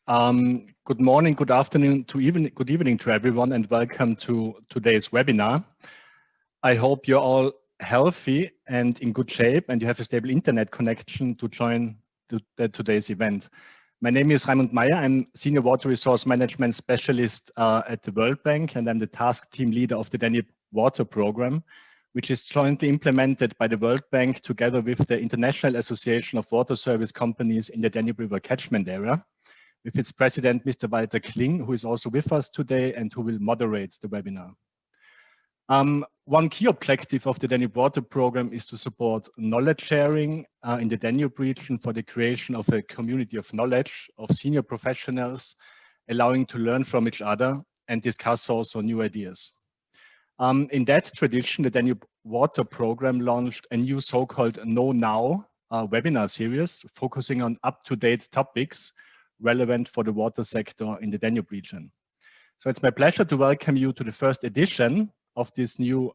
Good morning, good afternoon, good evening to everyone, and welcome to today's webinar. I hope you're all healthy and in good shape, and you have a stable internet connection to join today's event. My name is Raimund Meyer. I'm Senior Water Resource Management Specialist at the World Bank, and I'm the task team leader of the Danube Water Program, which is jointly implemented by the World Bank together with the International Association of Water Service Companies in the Danube River catchment area, with its president, Mr. Walter Kling, who is also with us today and who will moderate the webinar. One key objective of the Danube Water Program is to support knowledge sharing in the Danube region for the creation of a community of knowledge of senior professionals, allowing to learn from each other and discuss also new ideas. In that tradition, the Danube Water Program launched a new so-called Know Now webinar series, focusing on up-to-date topics relevant for the water sector in the Danube region. So it's my pleasure to welcome you to the first edition of this new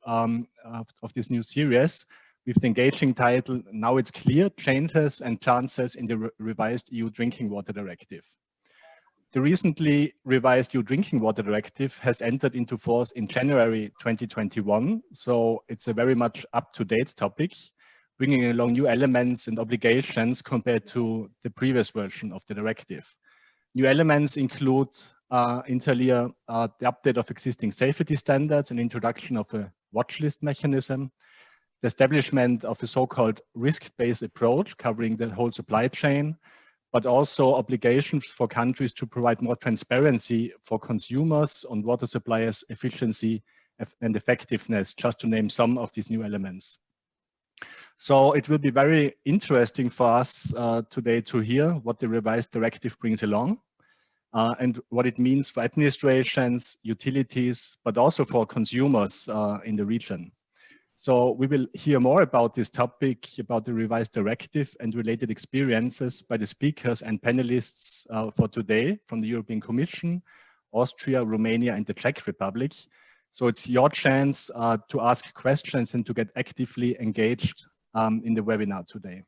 series with the engaging title, Now It's Clear, Changes and Chances in the Revised EU Drinking Water Directive. The recently revised EU Drinking Water Directive has entered into force in January 2021, so it's a very much up-to-date topic, bringing along new elements and obligations compared to the previous version of the directive. New elements include, inter alia, the update of existing safety standards and introduction of a watch list mechanism, the establishment of a so-called risk-based approach covering the whole supply chain, but also obligations for countries to provide more transparency for consumers on water suppliers' efficiency and effectiveness, just to name some of these new elements. So it will be very interesting for us today to hear what the revised directive brings along and what it means for administrations, utilities, but also for consumers in the region. So we will hear more about this topic, about the revised directive and related experiences by the speakers and panelists for today from the European Commission, Austria, Romania, and the Czech Republic. So it's your chance to ask questions and to get actively engaged in the webinar today.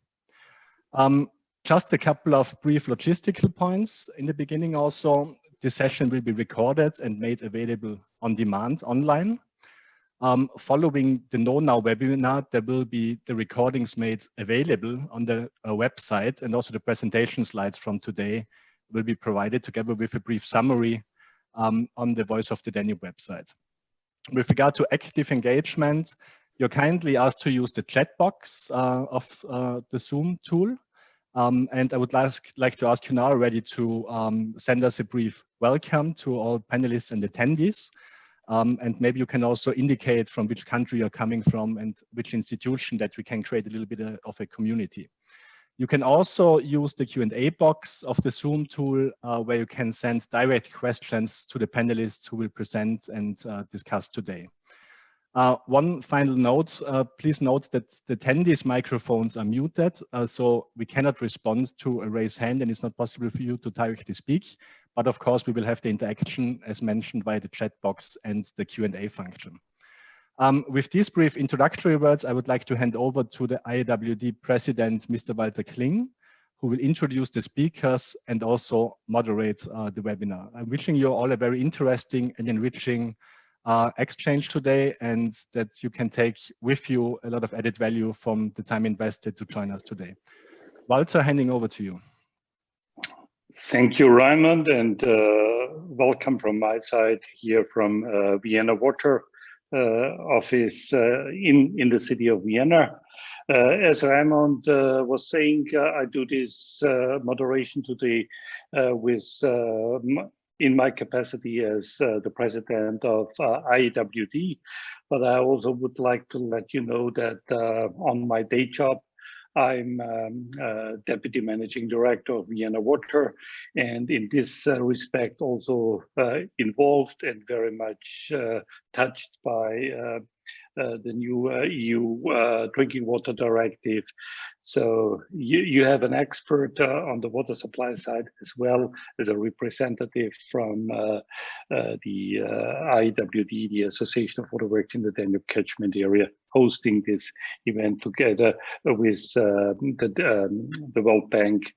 Just a couple of brief logistical points in the beginning also. This session will be recorded and made available on demand online. Following the Know Now webinar, there will be the recordings made available on the website, and also the presentation slides from today will be provided together with a brief summary on the Voice of the Danube website. With regard to active engagement, you're kindly asked to use the chat box of the Zoom tool. And I would like to ask you now already to send us a brief welcome to all panelists and attendees. And maybe you can also indicate from which country you're coming from and which institution, that we can create a little bit of a community. You can also use the Q&A box of the Zoom tool where you can send direct questions to the panelists who will present and discuss today. One final note, please note that the attendees' microphones are muted, so we cannot respond to a raised hand, and it's not possible for you to directly speak. But of course, we will have the interaction as mentioned by the chat box and the Q&A function. With these brief introductory words, I would like to hand over to the IAWD President, Mr. Walter Kling, who will introduce the speakers and also moderate the webinar. I'm wishing you all a very interesting and enriching exchange today, and that you can take with you a lot of added value from the time invested to join us today. Walter, handing over to you. Thank you, Raimund, and welcome from my side here from Vienna Water office in the city of Vienna. As Raimund was saying, I do this moderation today with in my capacity as the president of IAWD, but I also would like to let you know that on my day job, I'm Deputy Managing Director of Vienna Water, and in this respect also involved and very much touched by the new EU Drinking Water Directive. So you have an expert on the water supply side, as well as a representative from the IAWD, the Association of Waterworks in the Danube catchment area, hosting this event together with the World Bank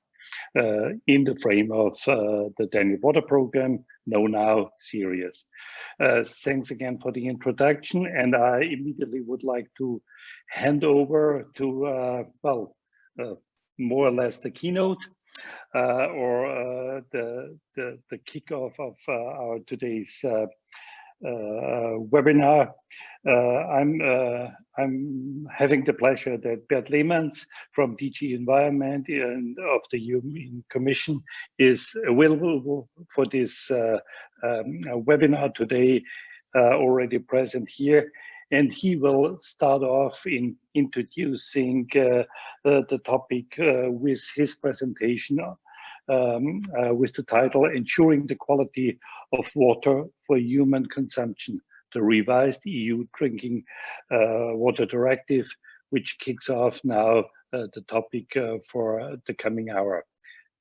in the frame of the Danube Water Program, Know Now Serious. Thanks again for the introduction, and I immediately would like to hand over to, more or less the keynote or the kickoff of our today's webinar. I'm having the pleasure that Bert Lehmann from DG Environment and of the European Commission is available for this webinar today, already present here. And he will start off in introducing the topic with his presentation with the title Ensuring the Quality of Water for Human Consumption, the revised EU Drinking Water Directive, which kicks off now the topic for the coming hour.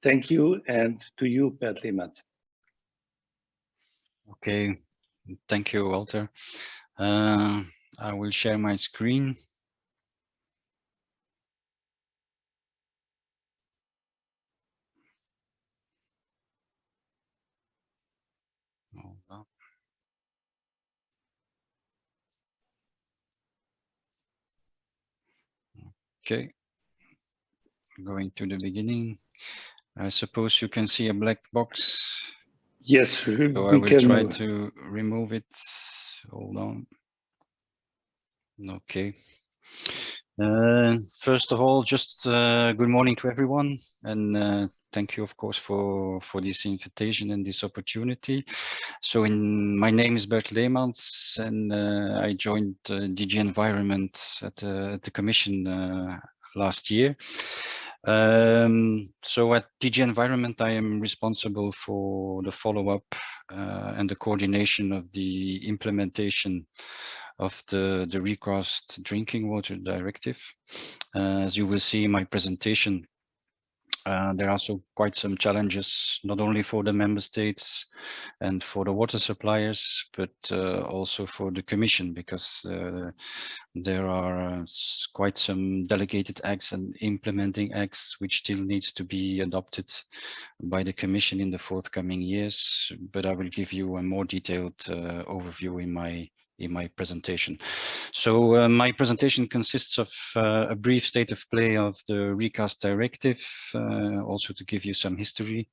Thank you, and to you, Bert Lehmann. Okay, thank you, Walter. I will share my screen. Hold on. Okay, going to the beginning. I suppose you can see a black box. Yes, so I will try to remove it. Hold on. Okay. First of all, just good morning to everyone, and thank you, of course, for this invitation and this opportunity. So, my name is Bert Leemans, and I joined DG Environment at the Commission last year. So at DG Environment, I am responsible for the follow-up and the coordination of the implementation of the recast Drinking Water Directive. As you will see in my presentation, there are also quite some challenges, not only for the member states and for the water suppliers, but also for the Commission, because there are quite some delegated acts and implementing acts which still needs to be adopted by the Commission in the forthcoming years. But I will give you a more detailed overview in my presentation. So my presentation consists of a brief state of play of the recast directive, also to give you some history.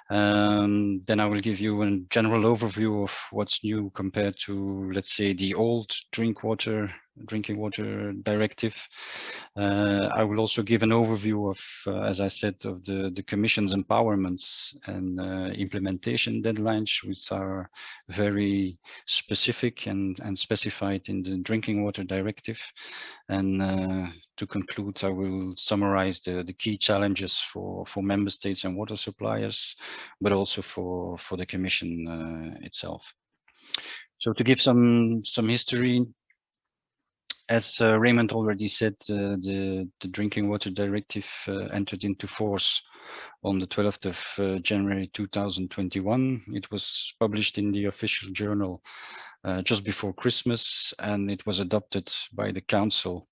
Then I will give you a general overview of what's new compared to, let's say, the old Drinking Water Directive. I will also give an overview of, as I said, of the Commission's empowerments and implementation deadlines, which are very specific and specified in the Drinking Water Directive. And to conclude, I will summarize the key challenges for member states and water suppliers, but also for the Commission itself. So to give some history, as Raymond already said, the Drinking Water Directive entered into force on the 12th of January 2021. It was published in the official journal just before Christmas, and it was adopted by the Council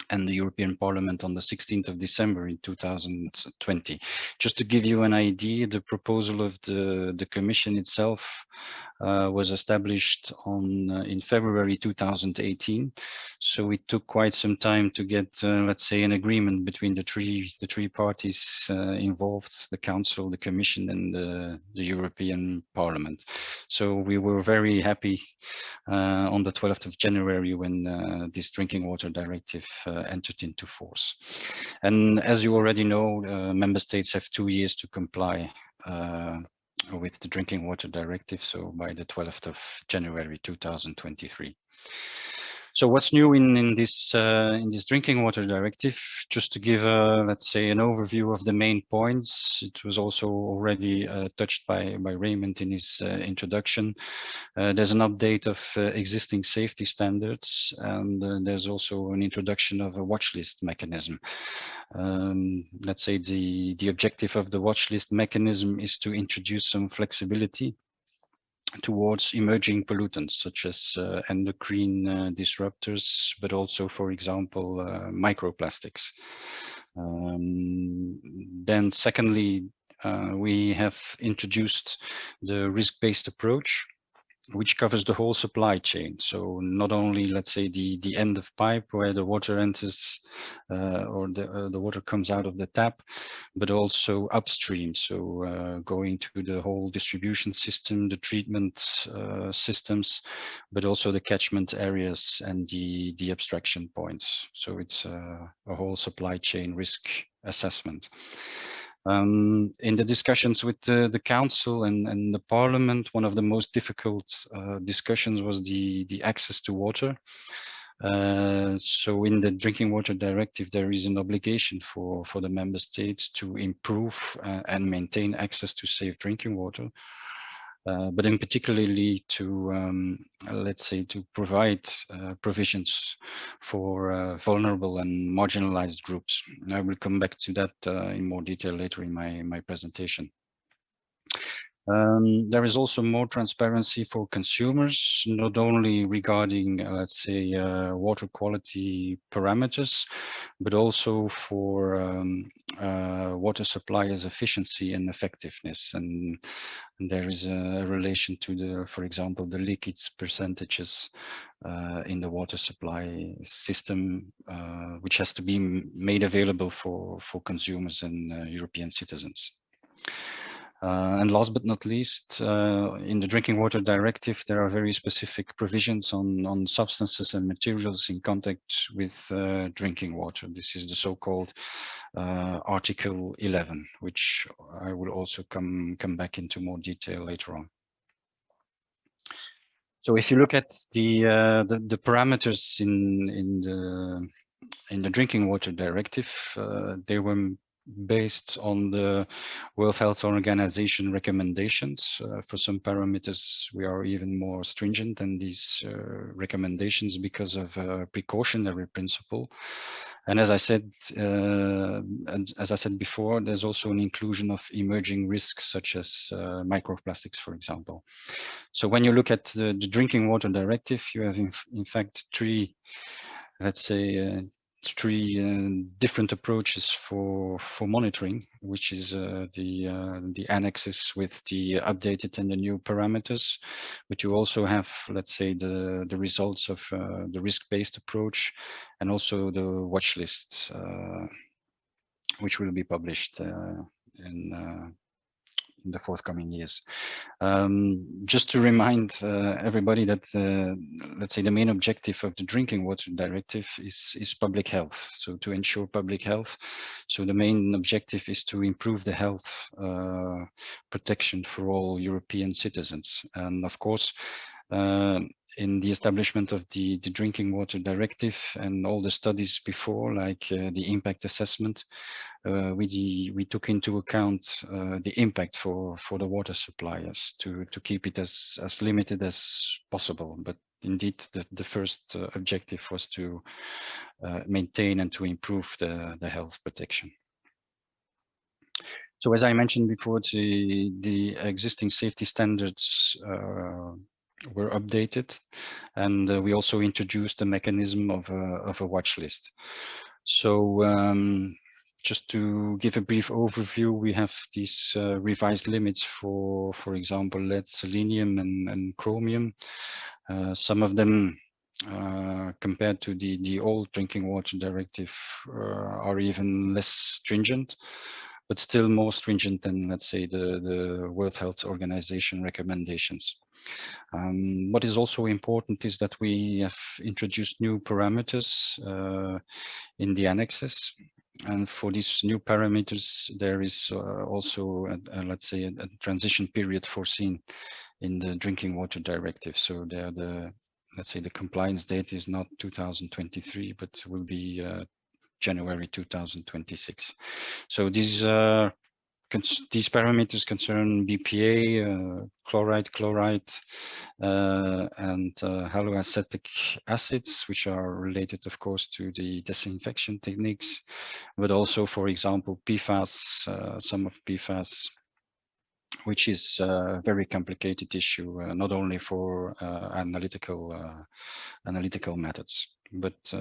and the European Parliament on the 16th of December in 2020. Just to give you an idea, the proposal of the Commission itself was established in February 2018. So it took quite some time to get, let's say, an agreement between the three parties involved: the Council, the Commission, and the European Parliament. So we were very happy on the 12th of January when this Drinking Water Directive entered into force. And as you already know, member states have 2 years to comply with the Drinking Water Directive, so by the 12th of January 2023. So what's new in this Drinking Water Directive? Just to give, let's say, an overview of the main points. It was also already touched by Raymond in his introduction. There's an update of existing safety standards, and there's also an introduction of a watch list mechanism. Let's say the objective of the watch list mechanism is to introduce some flexibility towards emerging pollutants such as endocrine disruptors, but also, for example, microplastics. Then secondly, we have introduced the risk-based approach, which covers the whole supply chain. So not only, let's say, the end of pipe where the water enters or the water comes out of the tap, but also upstream. So going to the whole distribution system, the treatment systems, but also the catchment areas and the abstraction points. So it's a whole supply chain risk assessment. In the discussions with the council and the parliament, one of the most difficult discussions was the access to water. So in the Drinking Water Directive, there is an obligation for the member states to improve and maintain access to safe drinking water. But in particularly to, let's say, to provide provisions for vulnerable and marginalized groups. I will come back to that in more detail later in my presentation. There is also more transparency for consumers, not only regarding, let's say, water quality parameters, but also for water suppliers' efficiency and effectiveness. And there is a relation to the, for example, the leakage percentages in the water supply system, which has to be made available for consumers and European citizens. And last but not least, in the Drinking Water Directive, there are very specific provisions on substances and materials in contact with drinking water. This is the so-called Article 11, which I will also come back into more detail later on. So if you look at the parameters in the Drinking Water Directive, they were based on the World Health Organization recommendations. For some parameters, we are even more stringent than these recommendations because of a precautionary principle. And as I said, before, there's also an inclusion of emerging risks such as microplastics, for example. So when you look at the Drinking Water Directive, you have in fact three, let's say, three different approaches for monitoring, which is the annexes with the updated and the new parameters. But you also have, let's say, the results of the risk-based approach, and also the watch list, which will be published in the forthcoming years. Just to remind everybody that, let's say, the main objective of the Drinking Water Directive is public health. So to ensure public health. So the main objective is to improve the health protection for all European citizens. And of course, in the establishment of the Drinking Water Directive and all the studies before, like the impact assessment, we took into account the impact for the water suppliers to keep it as limited as possible. But indeed, the first objective was to maintain and to improve the health protection. So as I mentioned before, the existing safety standards were updated, and we also introduced the mechanism of a watch list. So just to give a brief overview, we have these revised limits for example, lead, selenium, and chromium. Some of them, compared to the old Drinking Water Directive, are even less stringent, but still more stringent than, let's say, the World Health Organization recommendations. What is also important is that we have introduced new parameters in the annexes. And for these new parameters, there is also, let's say, a transition period foreseen in the Drinking Water Directive. So there, let's say, the compliance date is not 2023, but will be January 2026. So these parameters concern BPA, chloride, and haloacetic acids, which are related, of course, to the disinfection techniques, but also, for example, PFAS, some of PFAS, which is a very complicated issue, not only for analytical methods, but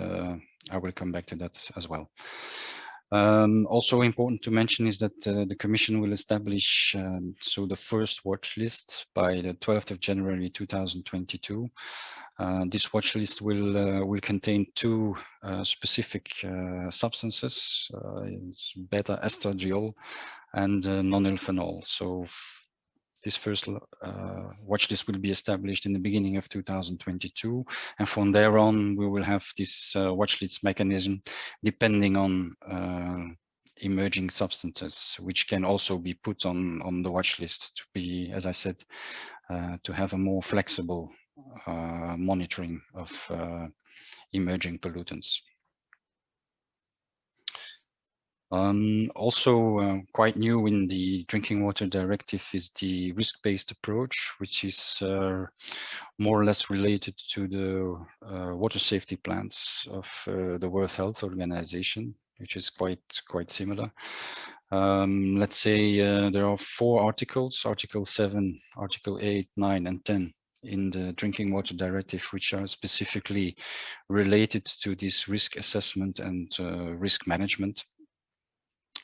I will come back to that as well. Also important to mention is that the Commission will establish so the first watch list by the 12th of January 2022. This watch list will contain two specific substances, it's beta estradiol and nonylphenol. So this first watch list will be established in the beginning of 2022, and from there on we will have this watch list mechanism depending on emerging substances, which can also be put on the watch list to be, as I said, to have a more flexible monitoring of emerging pollutants. Also quite new in the Drinking Water Directive is the risk-based approach, which is more or less related to the water safety plans of the World Health Organization, which is quite similar. Let's say there are 4 articles, Article 7, Article 8, 9, and 10 in the Drinking Water Directive, which are specifically related to this risk assessment and risk management.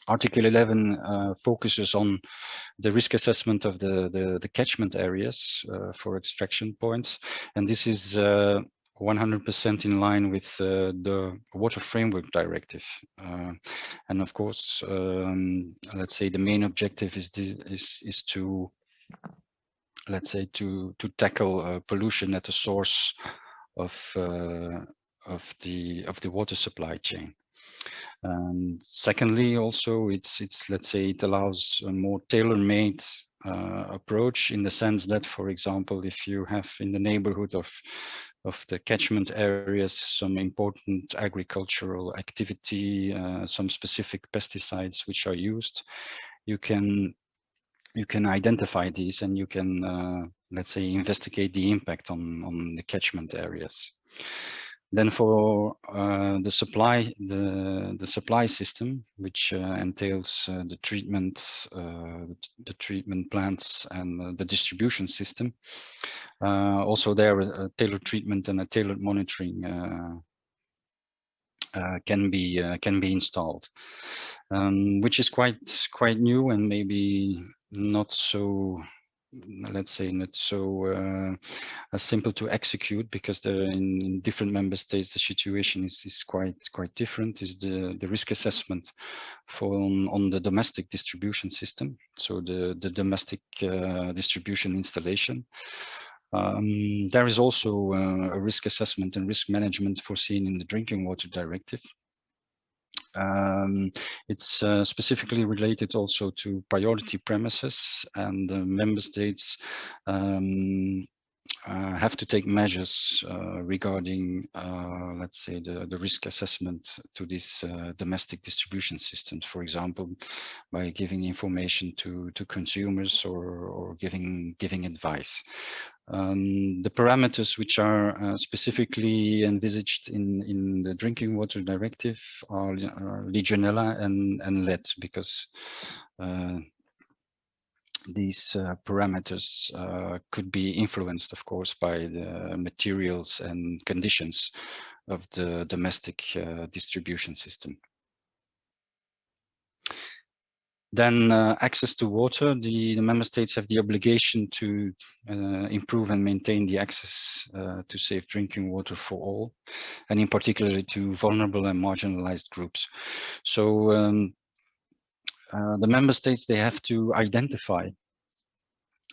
Article 11 focuses on the risk assessment of the catchment areas for extraction points, and this is 100% in line with the Water Framework Directive. And of course, let's say the main objective is to, let's say, to tackle pollution at the source of the water supply chain. And secondly, also it's let's say it allows a more tailor-made approach, in the sense that, for example, if you have in the neighborhood of the catchment areas some important agricultural activity, some specific pesticides which are used, you can identify these and you can let's say investigate the impact on the catchment areas. Then for the supply system, which entails the treatment plants and the distribution system, also there a tailored treatment and a tailored monitoring can be installed, which is quite new and maybe not so, let's say, not so simple to execute, because in different member states the situation is quite different. Is the risk assessment on the domestic distribution system, so the domestic distribution installation. There is also a risk assessment and risk management foreseen in the Drinking Water Directive. It's specifically related also to priority premises, and member states have to take measures regarding, let's say, the risk assessment to these domestic distribution systems, for example, by giving information to consumers or giving advice. The parameters which are specifically envisaged in the Drinking Water Directive are Legionella and lead, because these parameters could be influenced, of course, by the materials and conditions of the domestic distribution system. Then access to water. The member states have the obligation to improve and maintain the access to safe drinking water for all, and in particular to vulnerable and marginalized groups. So the member states, they have to identify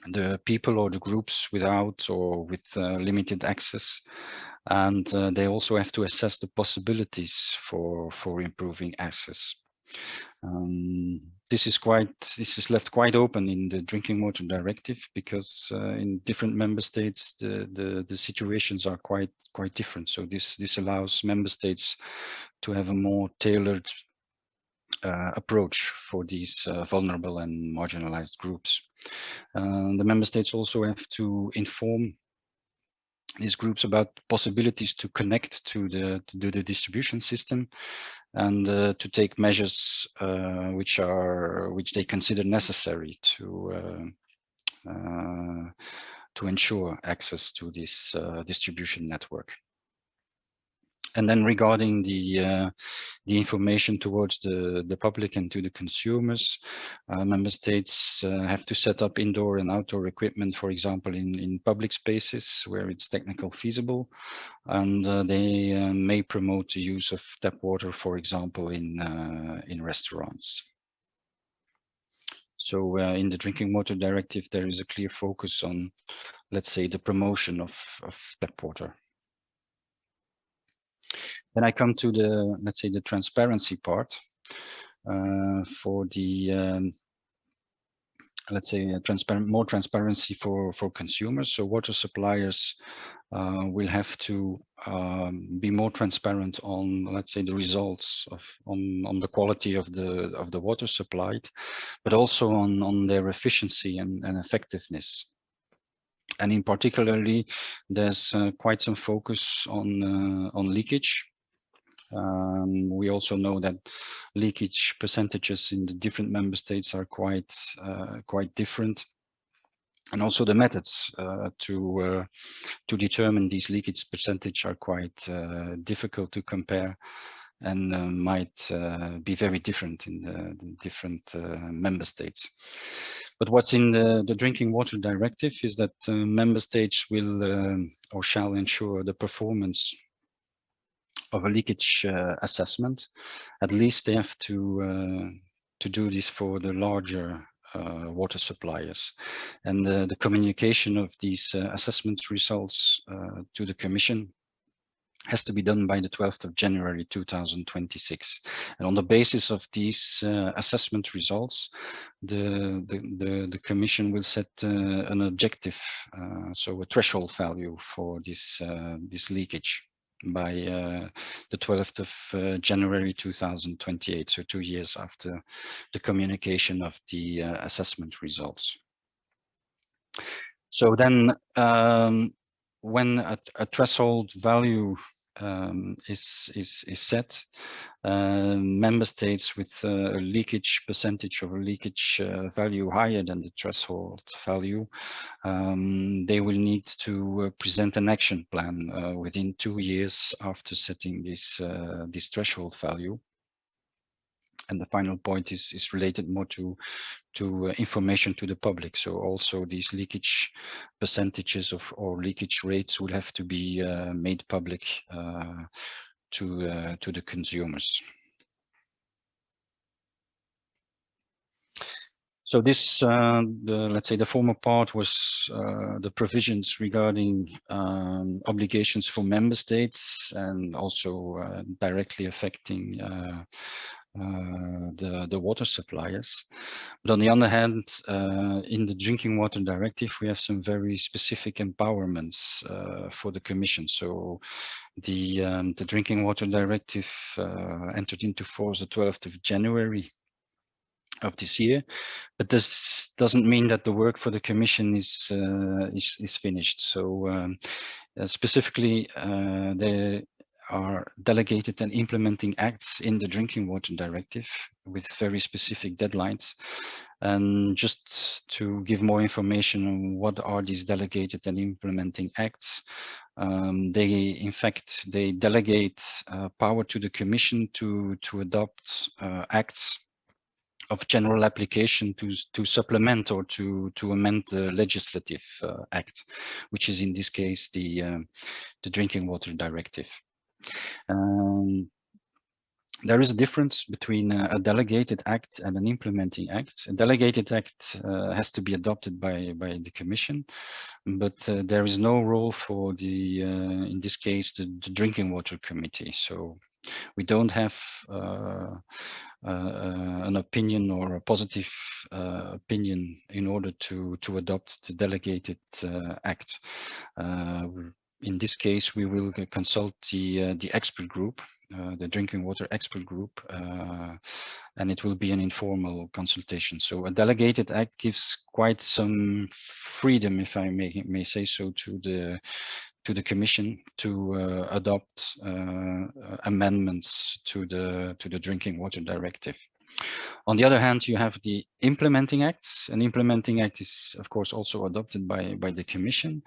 the people or the groups without or with limited access, and they also have to assess the possibilities for improving access. This is left quite open in the Drinking Water Directive, because in different member states the situations are quite different. So this allows member states to have a more tailored approach for these vulnerable and marginalized groups. The member states also have to inform these groups about possibilities to connect to the distribution system, and to take measures which they consider necessary to ensure access to this distribution network. And then regarding the information towards the public and to the consumers, member states have to set up indoor and outdoor equipment, for example, in public spaces where it's technically feasible, and they may promote the use of tap water, for example, in restaurants. So in the Drinking Water Directive, there is a clear focus on, let's say, the promotion of tap water. Then I come to the, let's say, the transparency part for the, let's say, more transparency for consumers. So water suppliers will have to be more transparent on, let's say, the results of on the quality of the water supplied, but also on their efficiency and effectiveness. And in particularly, there's quite some focus on leakage. We also know that leakage percentages in the different member states are quite different, and also the methods to determine these leakage percentage are quite difficult to compare, and might be very different in the different member states. But what's in the Drinking Water Directive is that member states will or shall ensure the performance of a leakage assessment. At least they have to do this for the larger water suppliers, and the communication of these assessment results to the Commission has to be done by the 12th of January 2026. And on the basis of these assessment results, the Commission will set an objective, so a threshold value for this leakage by the 12th of January 2028, so 2 years after the communication of the assessment results. So then when a threshold value is set, member states with a leakage percentage or a leakage value higher than the threshold value, they will need to present an action plan within 2 years after setting this threshold value. And the final point is related more to information to the public. So also these leakage percentages or leakage rates will have to be made public to the consumers. So this, let's say, the former part was the provisions regarding obligations for member states, and also directly affecting the water suppliers. But on the other hand, in the Drinking Water Directive, we have some very specific empowerments for the Commission. So the Drinking Water Directive entered into force the 12th of January of this year, but this doesn't mean that the work for the Commission is finished. So specifically, there are delegated and implementing acts in the Drinking Water Directive with very specific deadlines. And just to give more information on what are these delegated and implementing acts, they delegate power to the Commission to adopt acts of general application to supplement or to amend the legislative act, which is in this case the Drinking Water Directive. There is a difference between a delegated act and an implementing act. A delegated act has to be adopted by the Commission, but there is no role for the, in this case, the Drinking Water Committee. So we don't have an opinion or a positive opinion in order to adopt the delegated act. In this case, we will consult the expert group, the Drinking Water Expert Group, and it will be an informal consultation. So a delegated act gives quite some freedom, if I may say so, to the Commission to adopt amendments to the Drinking Water Directive. On the other hand, you have the implementing acts. An implementing act is, of course, also adopted by the Commission,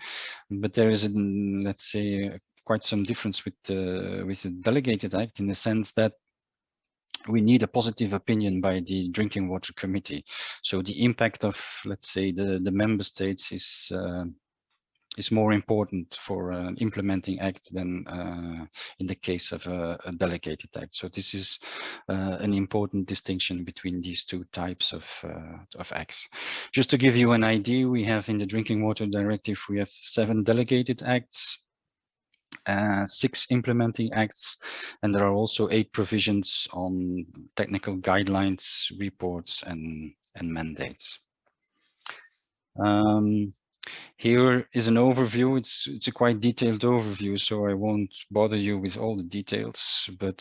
but there is, let's say, quite some difference with the delegated act, in the sense that we need a positive opinion by the Drinking Water Committee. So the impact of, let's say, the member states is more important for an implementing act than in the case of a delegated act. So this is an important distinction between these two types of acts. Just to give you an idea, we have in the Drinking Water Directive, we have 7 delegated acts, 6 implementing acts, and there are also 8 provisions on technical guidelines, reports, and mandates. Here is an overview. It's a quite detailed overview, so I won't bother you with all the details, but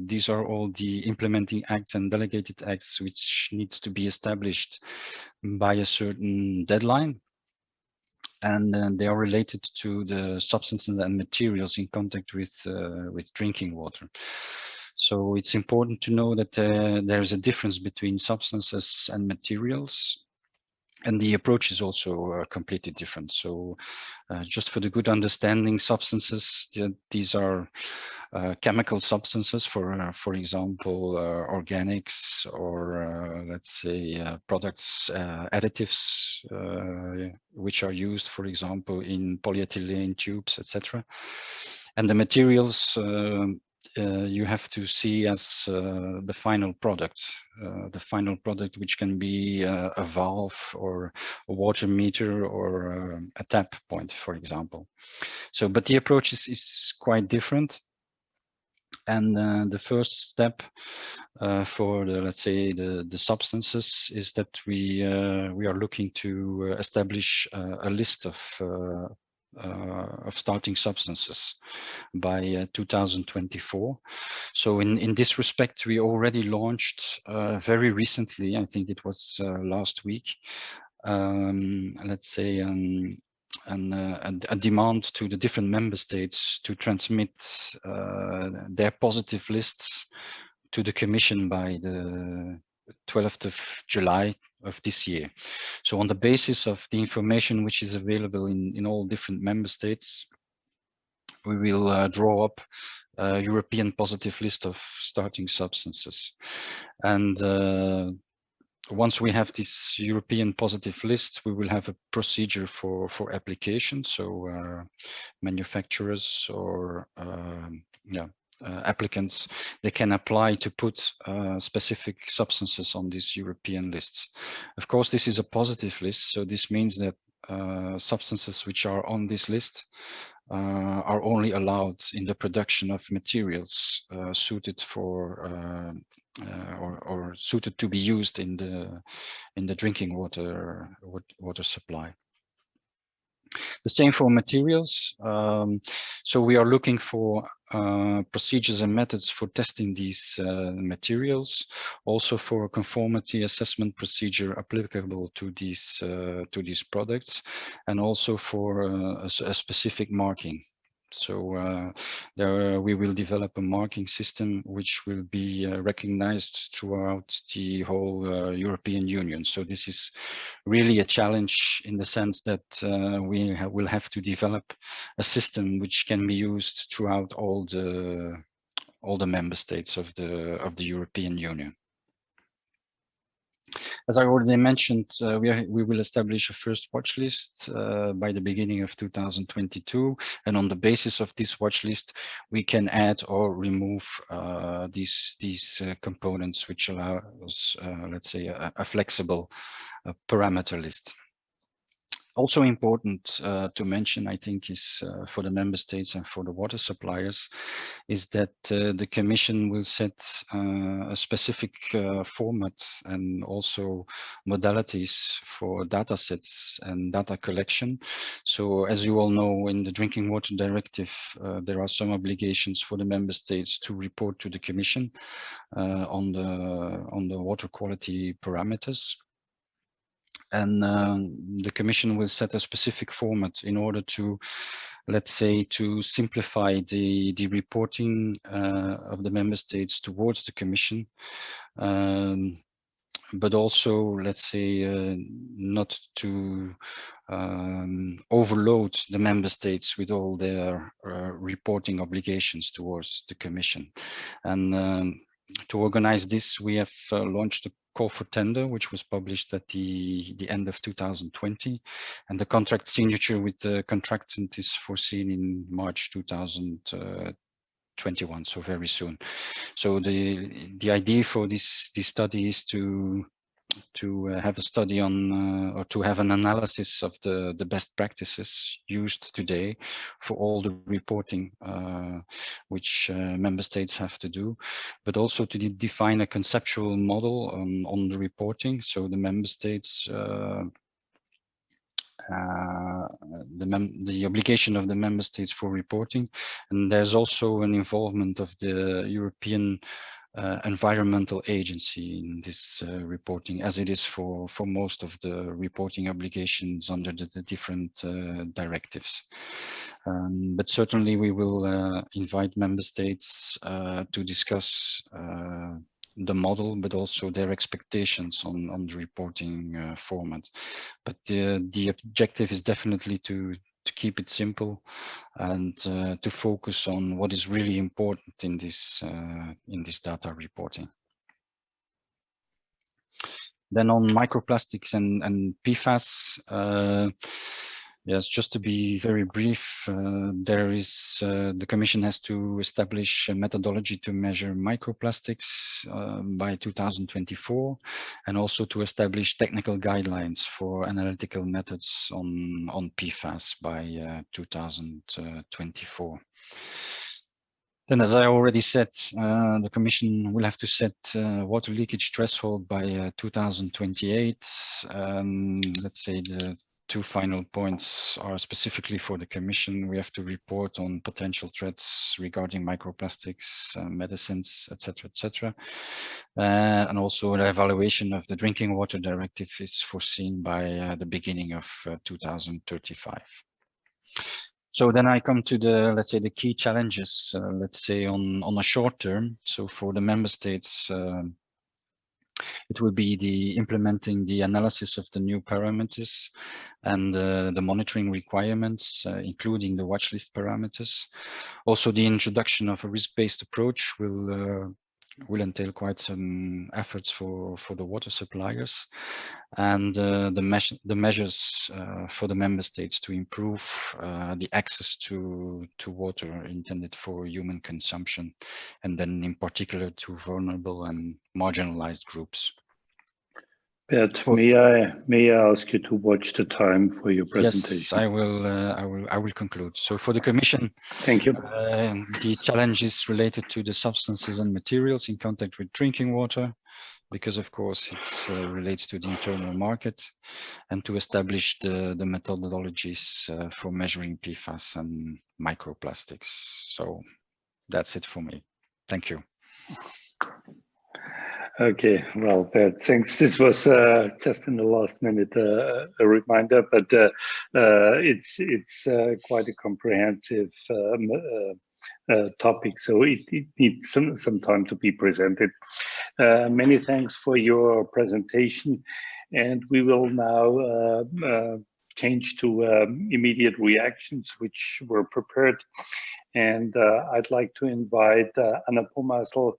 these are all the implementing acts and delegated acts which needs to be established by a certain deadline. And they are related to the substances and materials in contact with drinking water. So it's important to know that there's a difference between substances and materials. And the approach is also completely different. So just for the good understanding, substances, these are chemical substances, for example, organics, or let's say products, additives, which are used, for example, in polyethylene tubes, etc. And the materials you have to see as the final product which can be a valve or a water meter or a tap point, for example. So, but the approach is quite different. And the first step for the, let's say, the substances is that we are looking to establish a list of starting substances by 2024. So in this respect, we already launched very recently, I think it was last week, let's say a demand to the different member states to transmit their positive lists to the Commission by the 12th of July of this year. So on the basis of the information which is available in all different member states, we will draw up a European positive list of starting substances. And once we have this European positive list, we will have a procedure for application. So manufacturers or applicants, they can apply to put specific substances on these European lists. Of course, this is a positive list, so this means that substances which are on this list are only allowed in the production of materials suited for or suited to be used in the drinking water supply. The same for materials. So we are looking for procedures and methods for testing these materials, also for a conformity assessment procedure applicable to these products, and also for a specific marking. So there we will develop a marking system which will be recognized throughout the whole European Union. So this is really a challenge in the sense that we will have to develop a system which can be used throughout all the member states of the European Union. As I already mentioned, we will establish a first watch list by the beginning of 2022, and on the basis of this watch list, we can add or remove these components, which allow us, let's say, a flexible parameter list. Also important to mention, I think, is for the member states and for the water suppliers, is that the Commission will set a specific format and also modalities for data sets and data collection. So as you all know, in the Drinking Water Directive, there are some obligations for the member states to report to the Commission on the water quality parameters. And the Commission will set a specific format in order to, let's say, to simplify the reporting of the member states towards the Commission, but also, let's say, not to overload the member states with all their reporting obligations towards the Commission. And to organize this, we have launched a call for tender, which was published at the end of 2020, and the contract signature with the contractant is foreseen in March 2021, so very soon. So the idea for this study is to have a study on or to have an analysis of the best practices used today for all the reporting which member states have to do, but also to define a conceptual model on the reporting. So the member states the obligation of the member states for reporting, and there's also an involvement of the European environmental agency in this reporting, as it is for most of the reporting obligations under the different directives. But certainly we will invite member states to discuss the model, but also their expectations on the reporting format. But the objective is definitely to keep it simple and to focus on what is really important in this data reporting. Then on microplastics and PFAS, yes, just to be very brief, the Commission has to establish a methodology to measure microplastics by 2024, and also to establish technical guidelines for analytical methods on PFAS by 2024. Then, as I already said, the Commission will have to set water leakage threshold by 2028. Let's say the two final points are specifically for the Commission. We have to report on potential threats regarding microplastics, medicines, etc., and also the evaluation of the Drinking Water Directive is foreseen by the beginning of 2035. So then I come to the, let's say, the key challenges, let's say on a short term. So for the member states, it will be the implementing the analysis of the new parameters and the monitoring requirements, including the watch list parameters. Also, the introduction of a risk-based approach will entail quite some efforts for the water suppliers, and the measures for the member states to improve the access to water intended for human consumption, and then in particular to vulnerable and marginalized groups. Bert, may I ask you to watch the time for your presentation? Yes, I will conclude. So for the Commission, thank you. The challenge is related to the substances and materials in contact with drinking water, because of course it relates to the internal market, and to establish the methodologies for measuring PFAS and microplastics. So that's it for me. Thank you. Okay, well, Bert, thanks. This was just in the last minute a reminder, but it's quite a comprehensive topic, so it needs some time to be presented. Many thanks for your presentation, and we will now change to immediate reactions, which were prepared. And I'd like to invite Anna Pomasl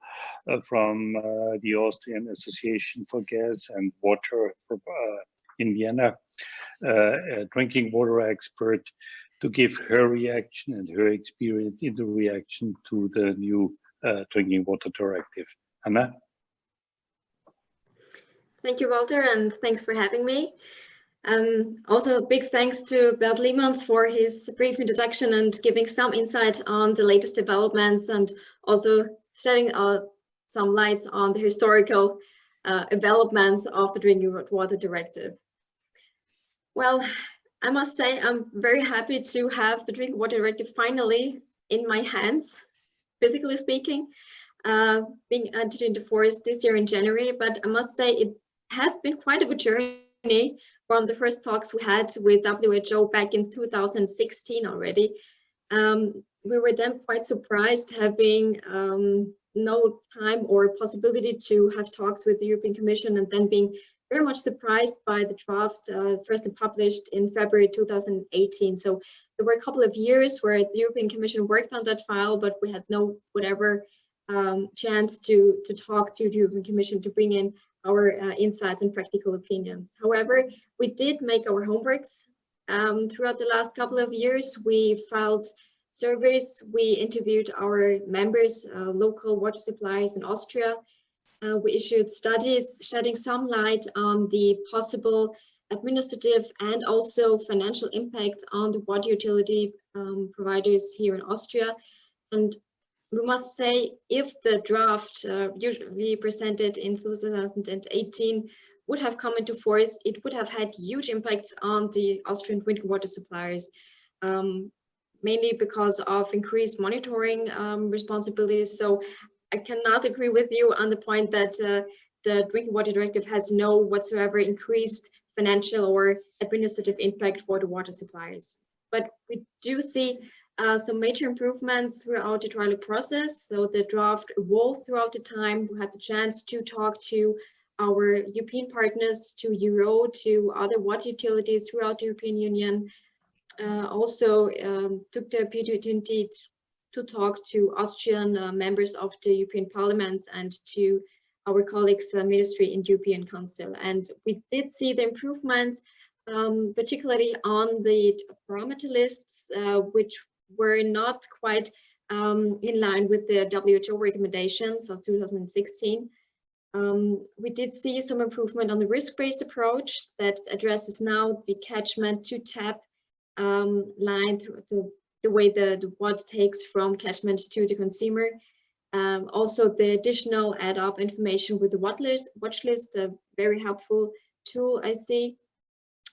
from the Austrian Association for Gas and Water in Vienna, a drinking water expert, to give her reaction and her experience in the reaction to the new Drinking Water Directive. Anna? Thank you, Walter, and thanks for having me. Also, big thanks to Bert Liemans for his brief introduction and giving some insight on the latest developments, and also shedding some light on the historical developments of the Drinking Water Directive. Well, I must say I'm very happy to have the Drinking Water Directive finally in my hands, physically speaking, being entered into force this year in January. But I must say it has been quite of a journey from the first talks we had with WHO back in 2016 already. We were then quite surprised having no time or possibility to have talks with the European Commission, and then being very much surprised by the draft first published in February 2018. So there were a couple of years where the European Commission worked on that file, but we had no whatever chance to talk to the European Commission to bring in our insights and practical opinions. However, we did make our homeworks. Throughout the last couple of years, we filed surveys, we interviewed our members, local water suppliers in Austria. We issued studies shedding some light on the possible administrative and also financial impact on the water utility providers here in Austria. And we must say, if the draft usually presented in 2018 would have come into force, it would have had huge impacts on the Austrian drinking water suppliers, mainly because of increased monitoring responsibilities. So I cannot agree with you on the point that the Drinking Water Directive has no whatsoever increased financial or administrative impact for the water suppliers. But we do see some major improvements throughout the trial process. So the draft evolved throughout the time. We had the chance to talk to our European partners, to Euro, to other water utilities throughout the European Union. Also took the opportunity to talk to Austrian members of the European Parliament and to our colleagues' ministry in the European Council. And we did see the improvement, particularly on the parameter lists, which were not quite in line with the WHO recommendations of 2016. We did see some improvement on the risk-based approach that addresses now the catchment to tap line, the way the water takes from catchment to the consumer. Also, the additional add-up information with the watch list, a very helpful tool, I see.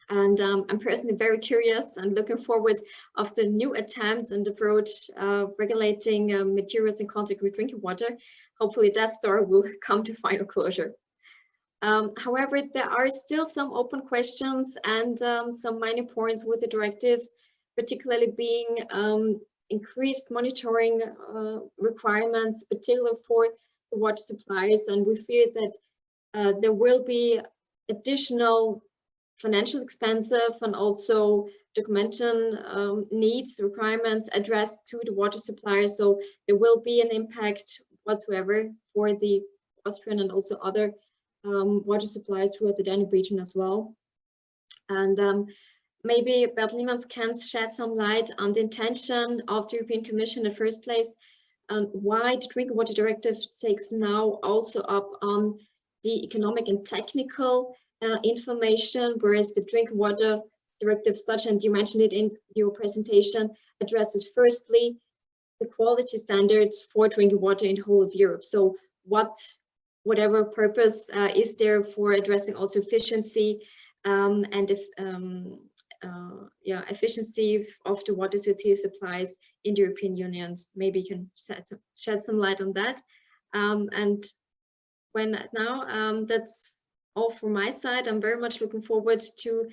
And I'm personally very curious and looking forward of the new attempts and approach regulating materials in contact with drinking water. Hopefully that story will come to final closure. However, there are still some open questions and some minor points with the directive, particularly being increased monitoring requirements, particularly for the water suppliers. And we fear that there will be additional financial expensive and also documentation needs, requirements addressed to the water suppliers. So there will be an impact whatsoever for the Austrian and also other water suppliers throughout the Danube region as well. And maybe Bert Liemans can shed some light on the intention of the European Commission in the first place, why the Drinking Water Directive takes now also up on the economic and technical information, whereas the Drinking Water Directive, such, and you mentioned it in your presentation, addresses firstly the quality standards for drinking water in the whole of Europe. So whatever purpose is there for addressing also efficiency and efficiency of the water utility supplies in the European Union. Maybe you can shed some light on that. And that's all from my side. I'm very much looking forward to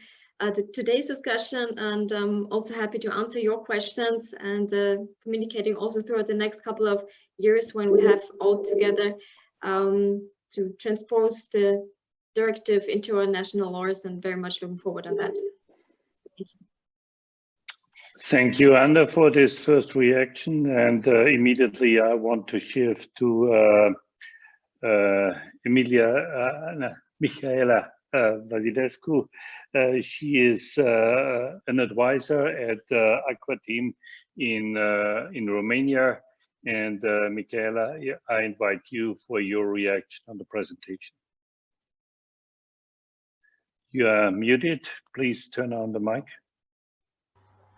today's discussion, and I'm also happy to answer your questions and communicating also throughout the next couple of years when we have all together to transpose the directive into our national laws, and very much looking forward on that. Thank you, Anna, for this first reaction. And immediately I want to shift to Michaela Vasilescu. She is an advisor at Aqua Team in Romania. And Michaela, I invite you for your reaction on the presentation. You are muted. Please turn on the mic.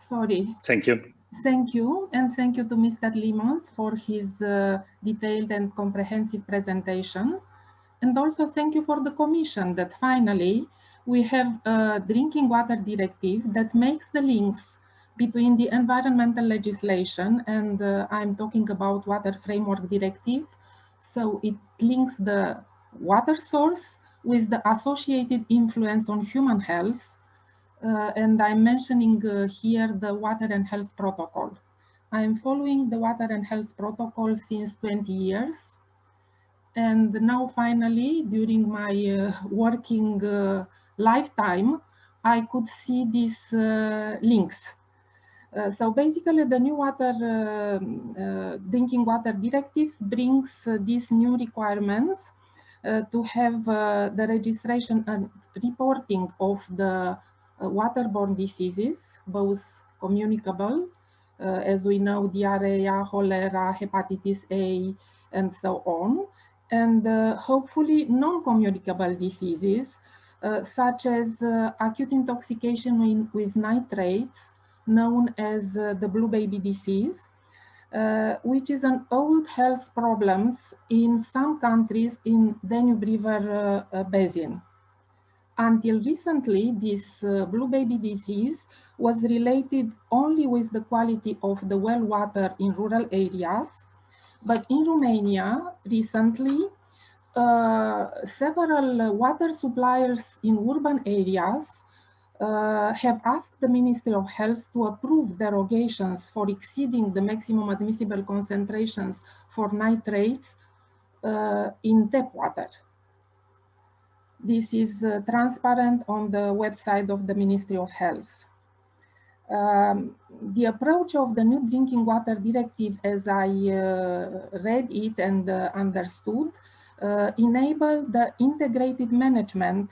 Sorry. Thank you. Thank you, and thank you to Mr. Liemans for his detailed and comprehensive presentation. And also thank you for the Commission that finally we have a drinking water directive that makes the links between the environmental legislation and I'm talking about Water Framework Directive. So it links the water source with the associated influence on human health. And I'm mentioning here the Water and Health Protocol. I'm following the Water and Health Protocol since 20 years. And now finally, during my working lifetime, I could see these links. So basically, the new drinking water directives brings these new requirements to have the registration and reporting of the waterborne diseases, both communicable, as we know, diarrhea, cholera, hepatitis A, and so on, and hopefully non-communicable diseases, such as acute intoxication with nitrates, known as the blue baby disease, which is an old health problem in some countries in Danube River basin. Until recently, this blue baby disease was related only with the quality of the well water in rural areas. But in Romania, recently, several water suppliers in urban areas have asked the Ministry of Health to approve derogations for exceeding the maximum admissible concentrations for nitrates in tap water. This is transparent on the website of the Ministry of Health. The approach of the new drinking water directive, as I read it and understood, enable the integrated management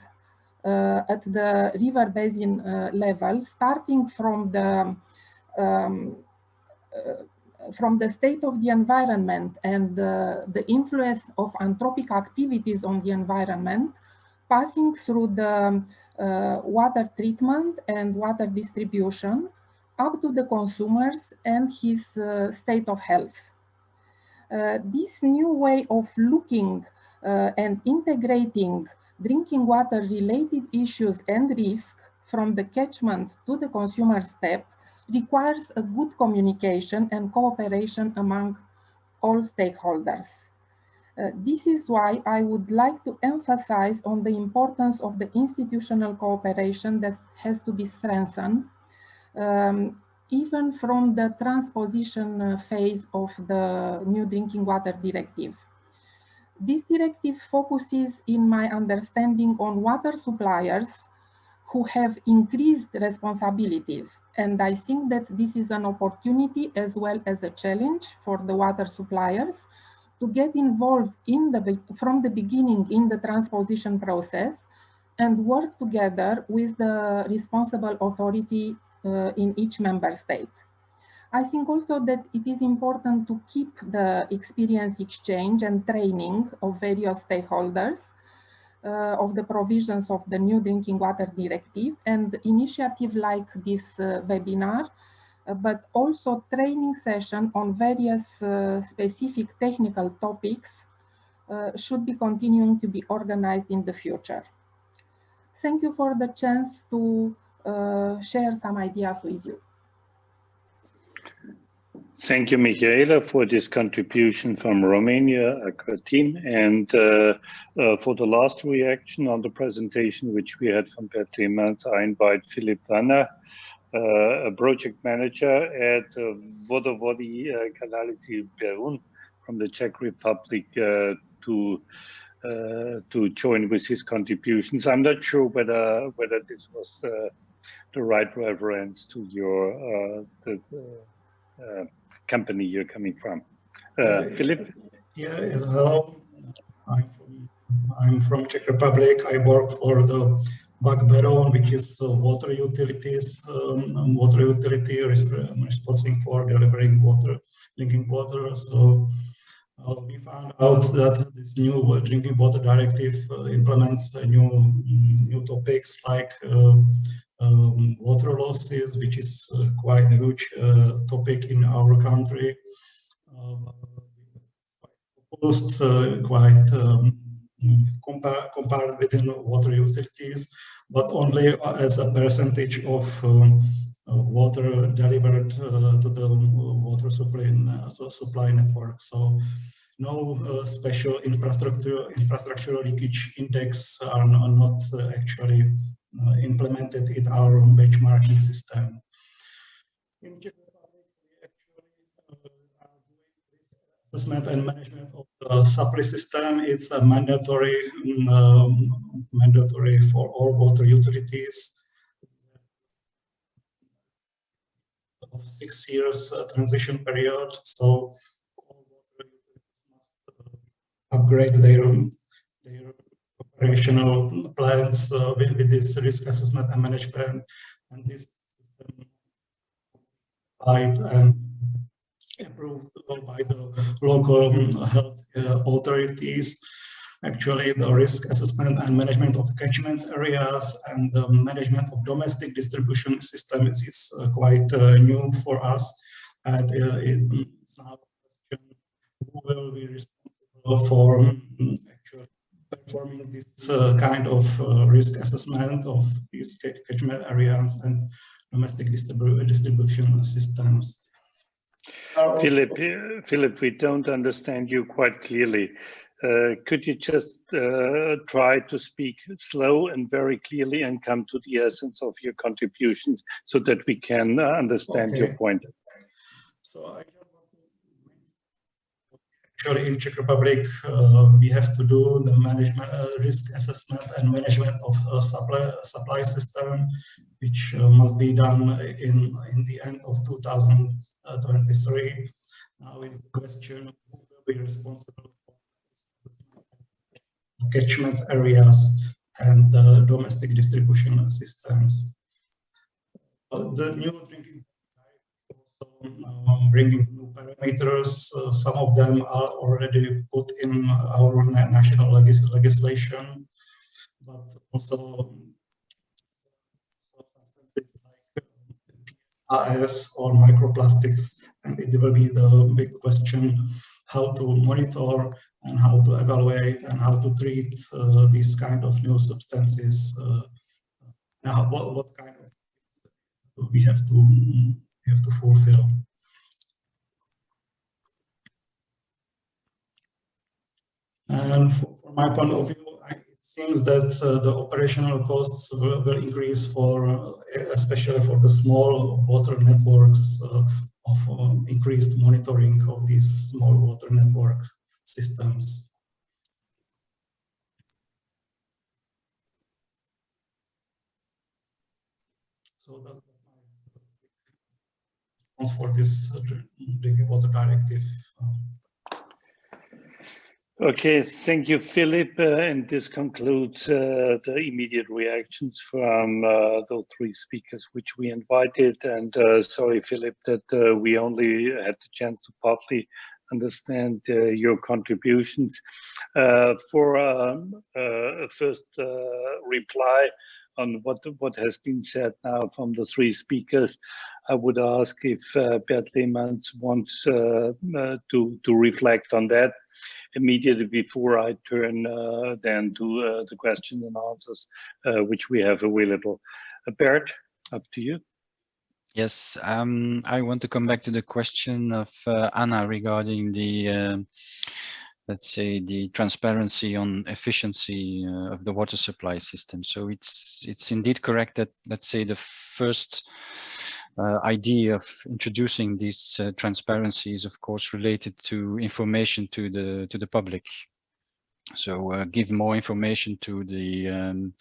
at the river basin level, starting from the state of the environment and the influence of anthropic activities on the environment, passing through the water treatment and water distribution up to the consumers and his state of health. This new way of looking and integrating drinking water related issues and risks from the catchment to the consumer step requires a good communication and cooperation among all stakeholders. This is why I would like to emphasize on the importance of the institutional cooperation that has to be strengthened, even from the transposition phase of the new drinking water directive. This directive focuses, in my understanding, on water suppliers who have increased responsibilities. And I think that this is an opportunity as well as a challenge for the water suppliers to get involved from the beginning in the transposition process and work together with the responsible authority in each member state. I think also that it is important to keep the experience exchange and training of various stakeholders of the provisions of the new drinking water directive, and initiative like this webinar, but also training session on various specific technical topics should be continuing to be organized in the future. Thank you for the chance to share some ideas with you. Thank you, Michaela, for this contribution from Romania, our team, and for the last reaction on the presentation, which we had from Bert Lehmanns, I invite Filip Vanna, a project manager at Vodovody Kanality Berun from the Czech Republic, to join with his contributions. I'm not sure whether this was the right reference to your company you're coming from. Filip? Yeah, hello. I'm from Czech Republic. I work for the BAC Beroun, which is water utilities, water utility responsible for delivering water, drinking water. So we found out that this new drinking water directive implements new topics like water losses, which is quite a huge topic in our country. Quite compared within water utilities, but only as a percentage of water delivered to the water supply network. So no special infrastructure leakage index are not actually implemented in our benchmarking system. In Czech Republic, we actually are doing this assessment and management of the supply system. It's a mandatory for all water utilities of 6 years transition period. So all water utilities must upgrade their operational plans with this risk assessment and management, and this system and approved by the local health authorities. Actually, the risk assessment and management of catchment areas and the management of domestic distribution systems is quite new for us. And it's now a question who will be responsible for actually performing this kind of risk assessment of these catchment areas and domestic distribution systems. Philip, we don't understand you quite clearly. Could you just try to speak slow and very clearly and come to the essence of your contributions so that we can understand your point? So actually in Czech Republic, we have to do the management, risk assessment and management of supply system, which must be done in the end of 2023. Now is the question who will be responsible for catchment areas and domestic distribution systems. The new drinking also bringing new parameters. Some of them are already put in our national legislation, but also substances like PFAS or microplastics, and it will be the big question how to monitor and how to evaluate and how to treat these kind of new substances. Now, what kind of we have to fulfill. And from my point of view, it seems that the operational costs will increase especially for the small water networks of increased monitoring of these small water network systems. So that was my response for this Drinking Water Directive. Okay, thank you, Philip. And this concludes the immediate reactions from the three speakers which we invited. And sorry, Philip, that we only had the chance to partly understand your contributions. For a first reply on what has been said now from the three speakers, I would ask if Bert Lehmanns wants to reflect on that immediately before I turn then to the questions and answers which we have available. Bert, up to you. Yes, I want to come back to the question of Anna regarding the, let's say, the transparency on efficiency of the water supply system. So it's indeed correct that, let's say, the first idea of introducing this transparency is, of course, related to information to the public. So give more information to the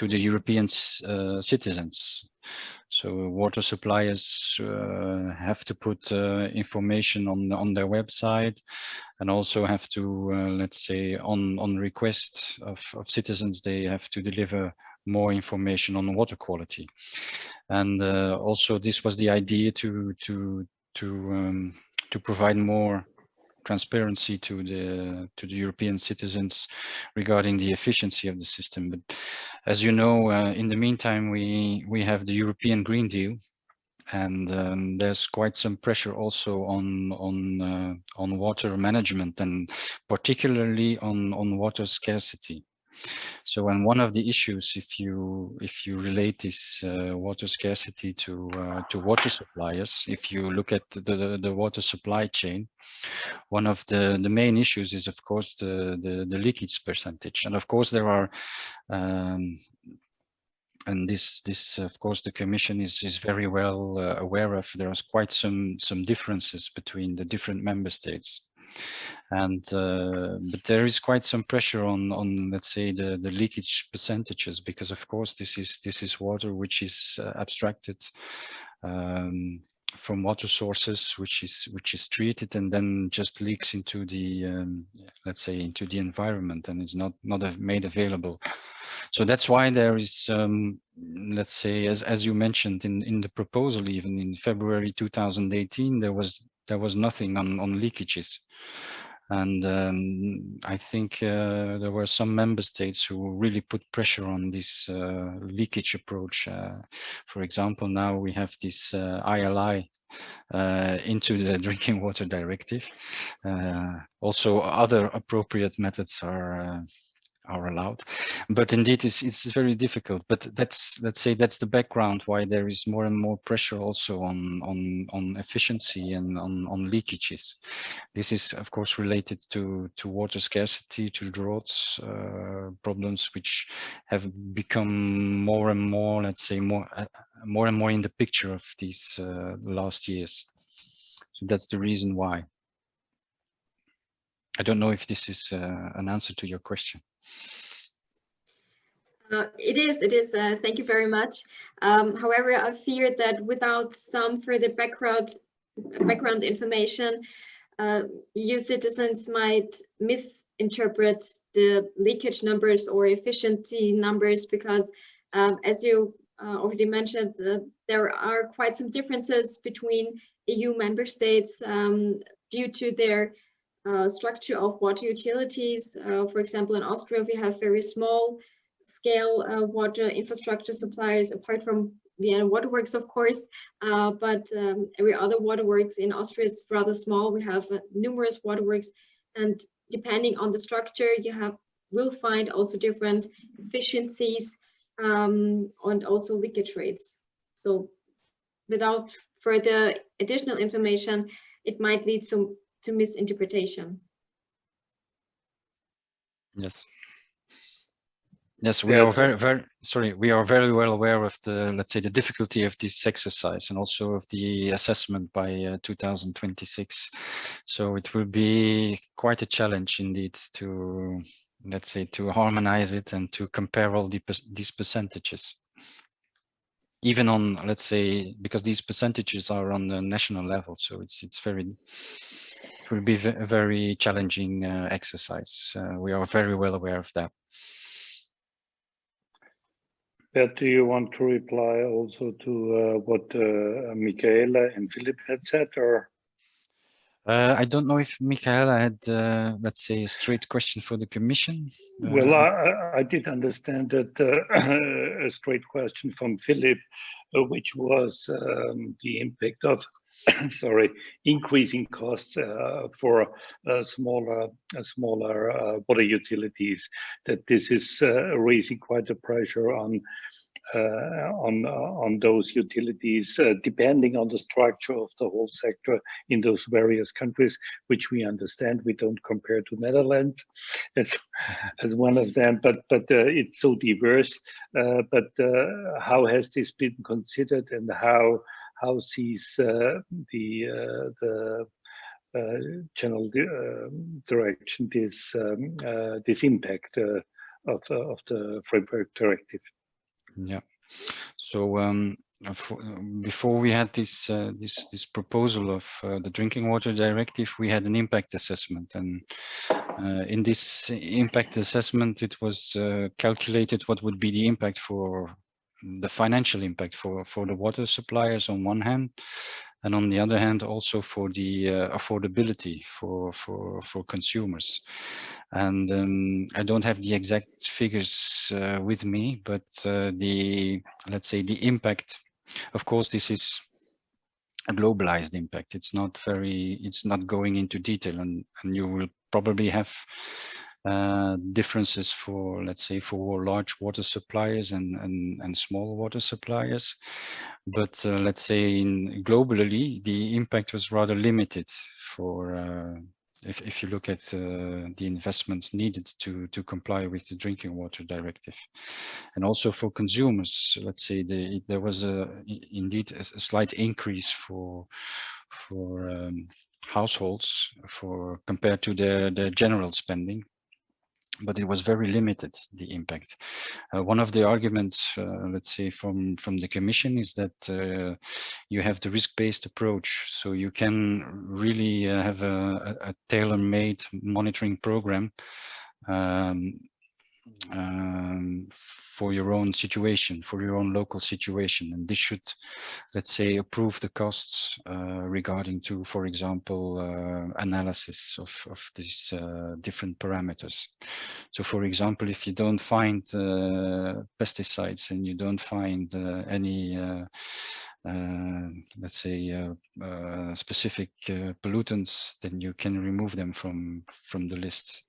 European citizens. So water suppliers have to put information on their website, and also have to, let's say, on request of citizens, they have to deliver more information on water quality. And also this was the idea to provide more transparency to the European citizens regarding the efficiency of the system. But as you know, in the meantime, we have the European Green Deal, and there's quite some pressure also on water management, and particularly on water scarcity. So, and one of the issues, if you relate this water scarcity to water suppliers, if you look at the water supply chain, one of the main issues is, of course, the leakage percentage. And of course, there are and this of course the Commission is very well aware of. There is quite some differences between the different member states. And but there is quite some pressure on let's say the leakage percentages, because of course this is water which is abstracted from water sources, which is treated and then just leaks into the let's say into the environment, and is not made available. So that's why there is let's say, as you mentioned in the proposal, even in February 2018 there was nothing on leakages. And I think there were some member states who really put pressure on this leakage approach. For example, now we have this ILI into the Drinking Water Directive. Also, other appropriate methods are allowed, but indeed it's very difficult. But let's say that's the background why there is more and more pressure also on efficiency and on leakages. This is of course related to water scarcity, to droughts, problems which have become more and more, let's say, more and more in the picture of these last years. So that's the reason why. I don't know if this is an answer to your question. It is. Thank you very much. However, I fear that without some further background information, EU citizens might misinterpret the leakage numbers or efficiency numbers, because as you already mentioned, there are quite some differences between EU member states due to their structure of water utilities. For example, in Austria, we have very small scale water infrastructure suppliers, apart from Vienna Waterworks, of course, but every other waterworks in Austria is rather small. We have numerous waterworks, and depending on the structure, you will find also different efficiencies and also leakage rates. So without further additional information, it might lead to misinterpretation. Yes. Yes, we are we are very well aware of the, let's say, the difficulty of this exercise, and also of the assessment by 2026. So it will be quite a challenge indeed to, let's say, to harmonize it and to compare all these percentages. Even on, let's say, because these percentages are on the national level, so it will be a very challenging exercise. We are very well aware of that. Bert, do you want to reply also to what Michaela and Philip had said, or? I don't know if Michaela had, let's say, a straight question for the Commission. Well, I did understand that a straight question from Philip, which was the impact of, sorry, increasing costs for smaller water utilities. That this is raising quite a pressure on those utilities, depending on the structure of the whole sector in those various countries, which we understand. We don't compare to Netherlands as one of them, but it's so diverse. But how has this been considered, and how sees the general direction this impact of the framework directive? Yeah. So before we had this proposal of the Drinking Water Directive, we had an impact assessment, and in this impact assessment, it was calculated what would be the impact for the financial impact for the water suppliers on one hand, and on the other hand also for the affordability for consumers. And I don't have the exact figures with me, but let's say the impact, of course, this is a globalized impact. It's not going into detail, and you will probably have differences for, let's say, for large water suppliers and small water suppliers. But let's say globally, the impact was rather limited for if you look at the investments needed to comply with the Drinking Water Directive. And also for consumers, let's say there was indeed a slight increase for households for compared to their general spending, but it was very limited, the impact. One of the arguments, let's say, from the Commission is that you have the risk-based approach, so you can really have a tailor-made monitoring program for your own situation, for your own local situation, and this should, let's say, approve the costs regarding to, for example, analysis of these different parameters. So, for example, if you don't find pesticides and you don't find any let's say specific pollutants, then you can remove them from the list.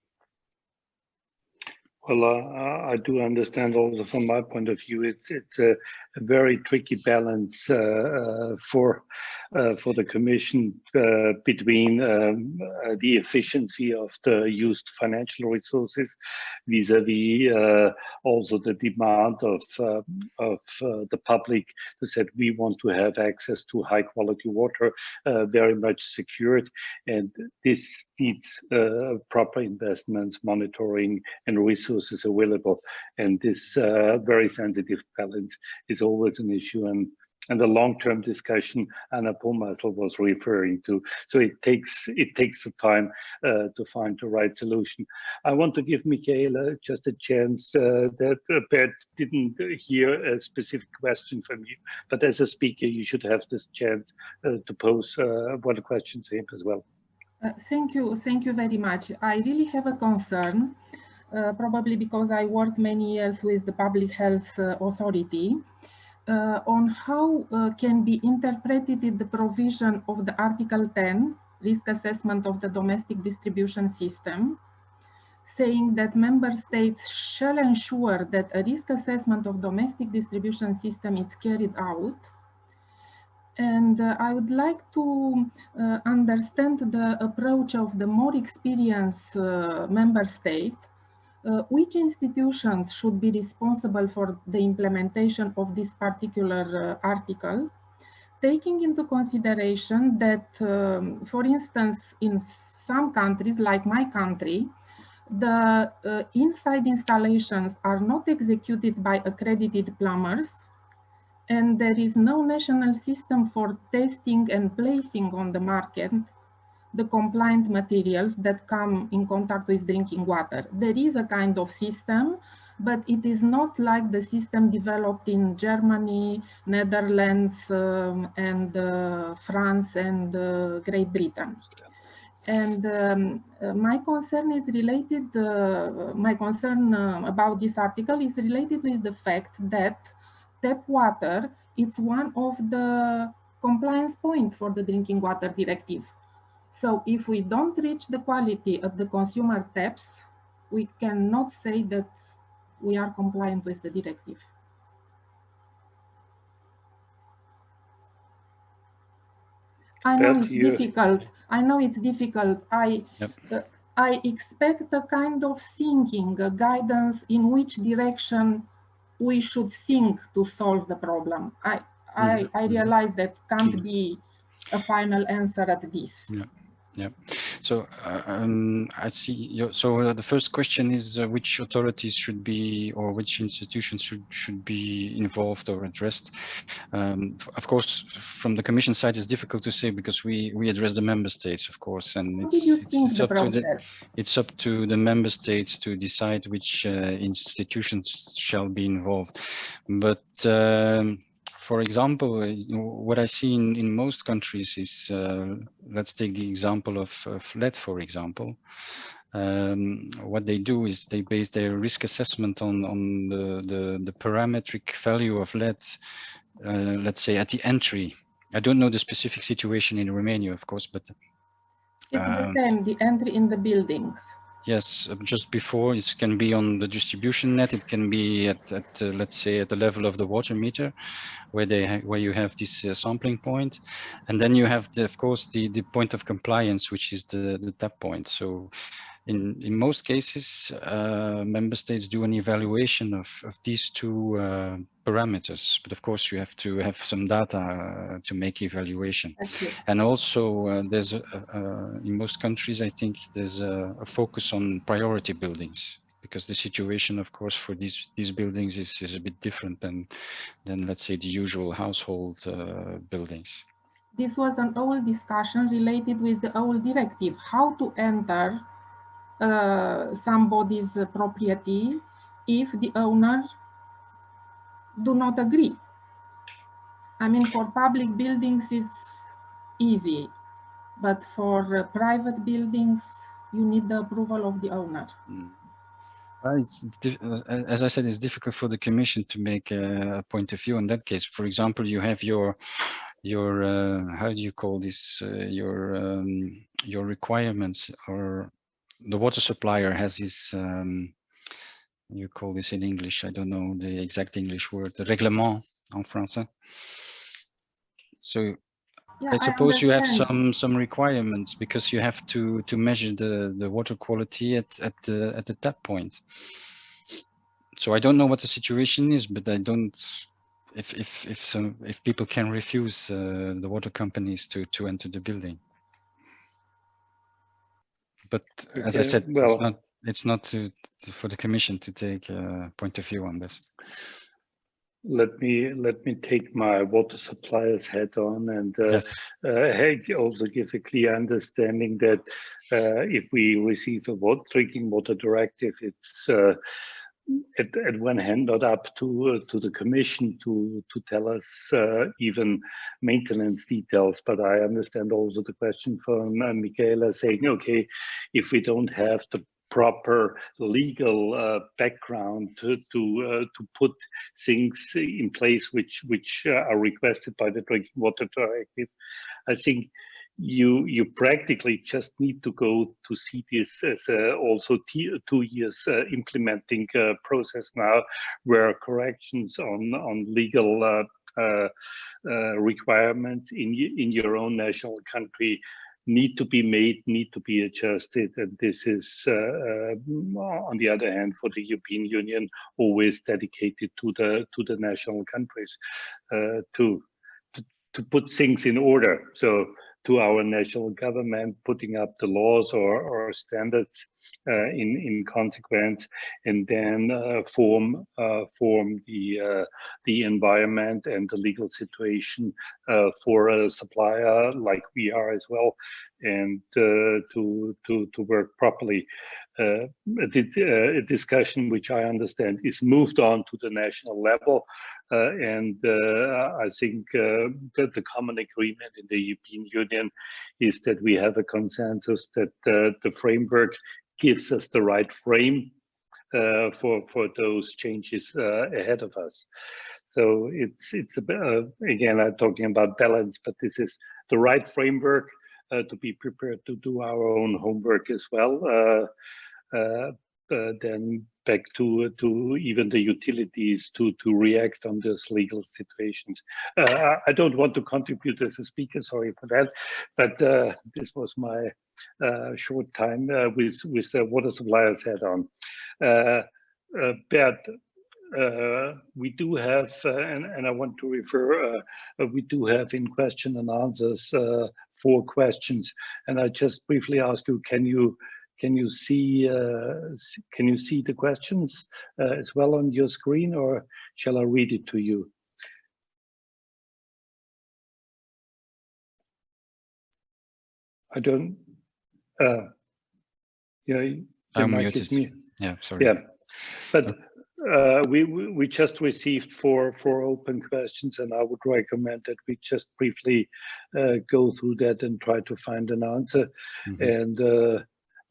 Well, I do understand also from my point of view, it's a very tricky balance for the Commission between the efficiency of the used financial resources vis-a-vis also the demand of the public who said we want to have access to high quality water, very much secured, and this needs proper investments, monitoring, and resources available. And this very sensitive balance is always an issue, and the long-term discussion Anna Pomassel was referring to. So it takes the time to find the right solution. I want to give Michaela just a chance that Bert didn't hear a specific question from you, but as a speaker, you should have this chance to pose one question to him as well. Thank you very much. I really have a concern, probably because I worked many years with the Public Health Authority, on how can be interpreted the provision of the Article 10, risk assessment of the domestic distribution system, saying that member states shall ensure that a risk assessment of domestic distribution system is carried out. And I would like to understand the approach of the more experienced member state. Which institutions should be responsible for the implementation of this particular article, taking into consideration that, for instance, in some countries, like my country, the inside installations are not executed by accredited plumbers, and there is no national system for testing and placing on the market the compliant materials that come in contact with drinking water. There is a kind of system, but it is not like the system developed in Germany, Netherlands, and France and Great Britain. And my concern is related, my concern about this article is related with the fact that tap water is one of the compliance points for the Drinking Water Directive. So if we don't reach the quality at the consumer taps, we cannot say that we are compliant with the directive. I know it's difficult. I know it's difficult. I expect a kind of thinking, a guidance in which direction we should think to solve the problem. I realize that can't be a final answer at this. Yeah. So I see. So the first question is which authorities should be, or which institutions should be involved or addressed. Of course, from the Commission side, it's difficult to say because we address the member states, of course, and it's up to the member states to decide which institutions shall be involved. But for example, what I see in most countries is, let's take the example of lead, for example. What they do is they base their risk assessment on the parametric value of lead, let's say at the entry. I don't know the specific situation in Romania, of course, but it's the same, the entry in the buildings. Yes, just before, it can be on the distribution net. It can be at let's say at the level of the water meter, where you have this sampling point, and then you have of course the point of compliance, which is the tap point. So in most cases, member states do an evaluation of these two parameters, but of course you have to have some data to make evaluation. And also there's in most countries, I think there's a focus on priority buildings, because the situation, of course, for these buildings is a bit different than let's say the usual household buildings. This was an old discussion related with the old directive, how to enter somebody's property if the owner do not agree. I mean, for public buildings, it's easy, but for private buildings, you need the approval of the owner. As I said, it's difficult for the Commission to make a point of view in that case. For example, you have your how do you call this, your requirements, or the water supplier has his you call this in English, I don't know the exact English word, the règlement en français. So yeah, I suppose you have some requirements, because you have to measure the water quality at the tap point. So I don't know what the situation is, but I don't, if people can refuse the water companies to enter the building. But as I said, well, it's not for the Commission to take a point of view on this. Let me take my water supplier's hat on and yes. Also give a clear understanding that if we receive a drinking water directive, it's at one hand not up to the Commission to tell us even maintenance details, but I understand also the question from Michaela saying, okay, if we don't have the proper legal background to put things in place which are requested by the Drinking Water Directive, I think you practically just need to go to see this as also 2 years implementing process now, where corrections on legal requirements in your own national country need to be made, need to be adjusted, and this is on the other hand for the European Union always dedicated to the national countries to put things in order. So to our national government putting up the laws or standards in consequence, and then form the environment and the legal situation for a supplier like we are as well, and to work properly. A discussion which I understand is moved on to the national level, and I think that the common agreement in the European Union is that we have a consensus that the framework gives us the right frame for those changes ahead of us. So it's a bit, again, I'm talking about balance, but this is the right framework to be prepared to do our own homework as well. Then back to even the utilities to react on those legal situations. I don't want to contribute as a speaker, sorry for that, but this was my short time with the water suppliers hat on. Bert, we do have, and I want to refer, we do have in question and answers 4 questions, and I just briefly ask you, can you see the questions as well on your screen, or shall I read it to you? I don't. Yeah, I'm muted. Yeah, sorry. Yeah, but we just received four open questions, and I would recommend that we just briefly go through that and try to find an answer. Mm-hmm. And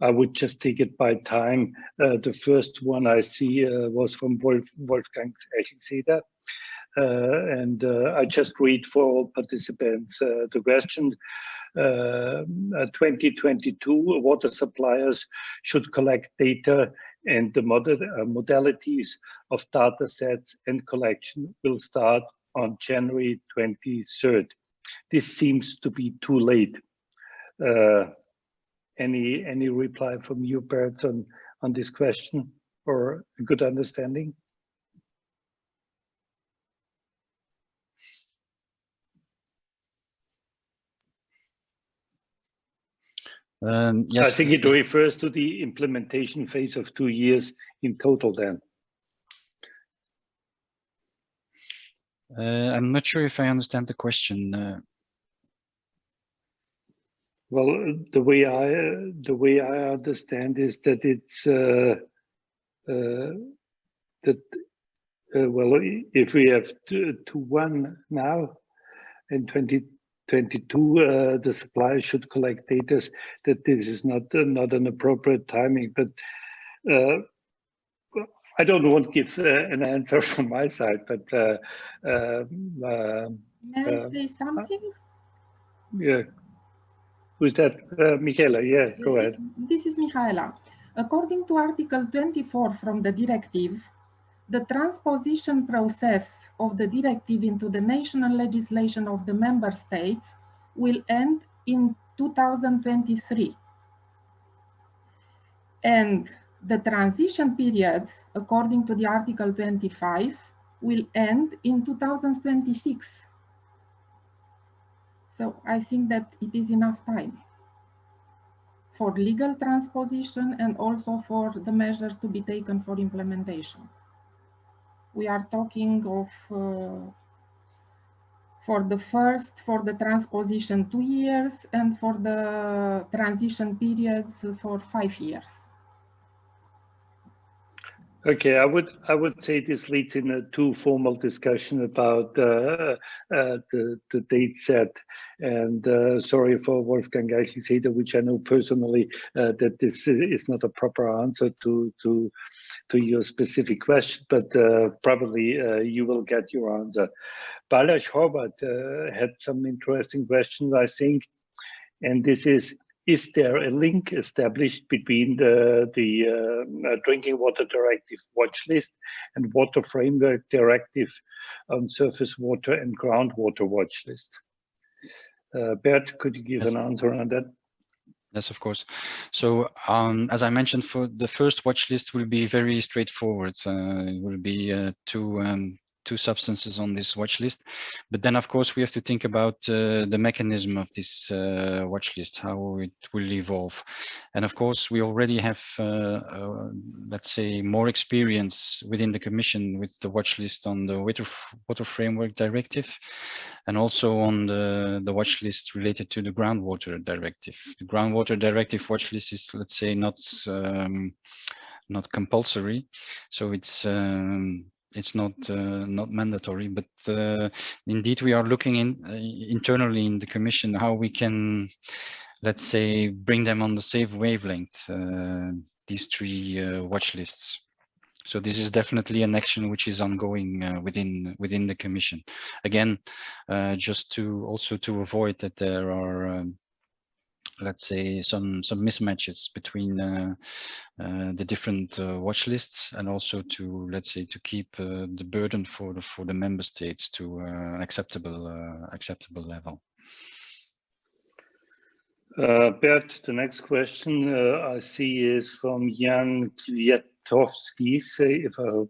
I would just take it by time. The first one I see was from Wolfgang Eichenseder. And I just read for all participants the question. 2022, water suppliers should collect data, and the modalities of data sets and collection will start on January 23rd. This seems to be too late. Any reply from you, Bert, on this question, or a good understanding? Yes, I think it refers to the implementation phase of 2 years in total then. I'm not sure if I understand the question. Well, the way I understand is that it's well, if we have 2-1 now in 2022, the supplier should collect data, that this is not an appropriate timing. But I don't want to give an answer from my side, but May I say something? Yeah. Who's that? Michaela, yeah, go ahead. This is Michaela. According to Article 24 from the directive, the transposition process of the directive into the national legislation of the member states will end in 2023. And the transition periods, according to the Article 25, will end in 2026. So I think that it is enough time for legal transposition and also for the measures to be taken for implementation. We are talking of for the transposition 2 years, and for the transition periods for 5 years. Okay, I would say this leads in a too formal discussion about the date set, and sorry for Wolfgang Eichelseder, which I know personally, that this is not a proper answer to your specific question, but probably you will get your answer. Balázs Horvath had some interesting questions, I think, and this is there a link established between the Drinking Water Directive watch list and Water Framework Directive on surface water and groundwater watch list? Bert, could you give an answer on that? Yes, of course. So as I mentioned, for the first watch list will be very straightforward. It will be two substances on this watch list, but then of course we have to think about the mechanism of this watch list, how it will evolve. And of course we already have let's say more experience within the Commission with the watch list on the Water Framework Directive, and also on the watch list related to the Groundwater Directive. The Groundwater Directive watch list is, let's say, not compulsory, so it's not mandatory, but indeed we are looking internally in the Commission how we can, let's say, bring them on the same wavelength, these three watch lists. So this is definitely an action which is ongoing within the Commission. Again, just to avoid that there are let's say some mismatches between the different watch lists, and also to, let's say, to keep the burden for the member states to acceptable level. Bert, the next question I see is from Jan Kwiatkowski, if I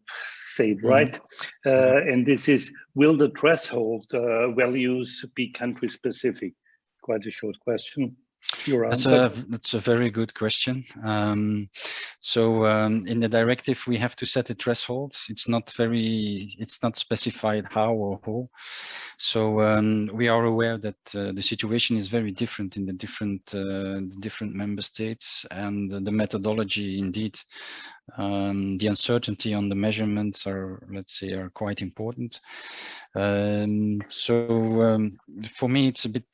say it right. And this is, will the threshold values be country specific? Quite a short question. That's a very good question. So in the directive we have to set a threshold. It's not specified how or who. So we are aware that the situation is very different in the different member states, and the methodology, indeed, the uncertainty on the measurements are, let's say, are quite important. So for me, it's a bit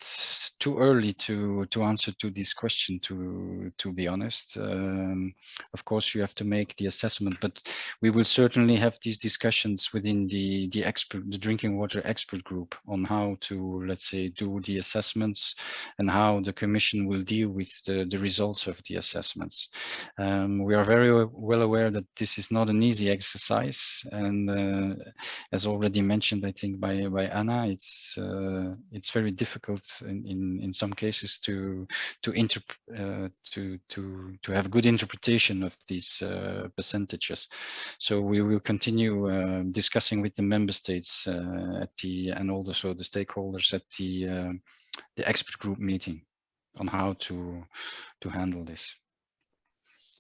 too early to answer to this question, to be honest. Of course, you have to make the assessment, but we will certainly have these discussions within the drinking water expert group on how to, let's say, do the assessments and how the Commission will deal with the results of the assessments. We are very well well aware that this is not an easy exercise, and as already mentioned, I think by Anna, it's very difficult in some cases to have good interpretation of these percentages. So we will continue discussing with the member states and also the stakeholders at the expert group meeting on how to handle this.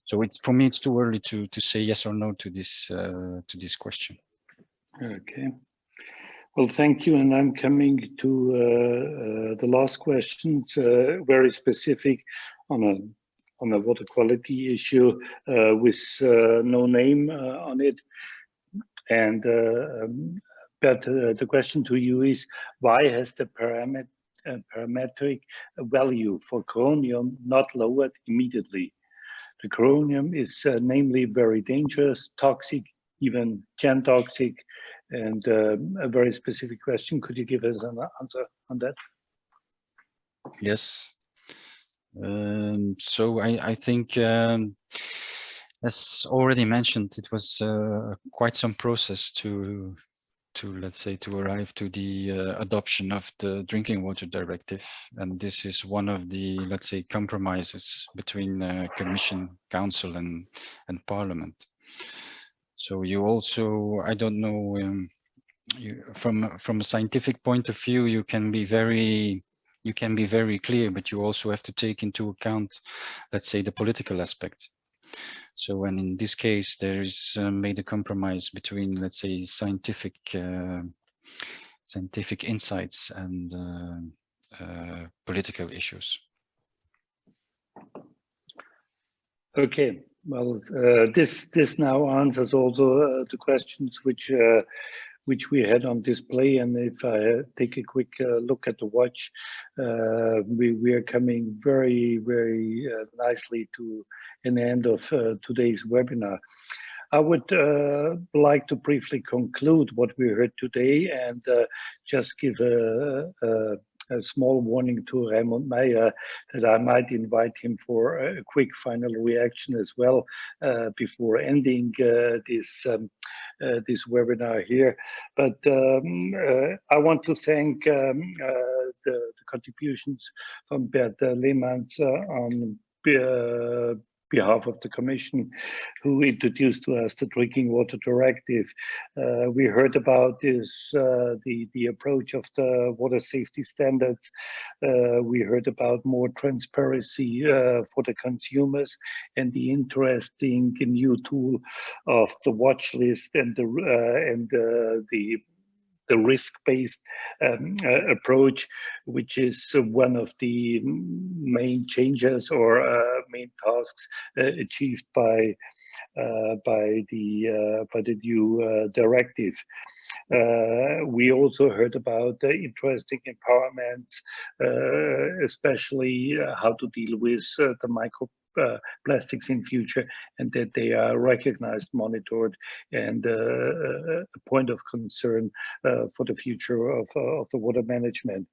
So for me, it's too early to say yes or no to this question. Okay. Well, thank you. And I'm coming to the last question, very specific on a water quality issue with no name on it. And but the question to you is, why has the parametric value for chromium not lowered immediately? The chromium is namely very dangerous, toxic, even gen toxic, and a very specific question. Could you give us an answer on that? Yes. So I think, as already mentioned, it was quite some process to let's say to arrive to the adoption of the Drinking Water Directive, and this is one of the, let's say, compromises between Commission, Council, and Parliament. So you also, I don't know, from a scientific point of view, you can be very clear, but you also have to take into account, let's say, the political aspect. So when in this case there is made a compromise between, let's say, scientific insights and political issues. Okay, well, this now answers also the questions which we had on display. And if I take a quick look at the watch, we are coming very, very nicely to an end of today's webinar. I would like to briefly conclude what we heard today and just give a small warning to Raimund Meyer that I might invite him for a quick final reaction as well before ending this webinar here. But I want to thank the contributions from Bert Lehmanns on behalf of the Commission, who introduced to us the Drinking Water Directive. We heard about this, the approach of the water safety standards. We heard about more transparency for the consumers and the interesting new tool of the watch list and the risk-based approach, which is one of the main changes or main tasks achieved by the new directive. We also heard about interesting empowerments, especially how to deal with the microplastics in future, and that they are recognized, monitored, and a point of concern for the future of the water management.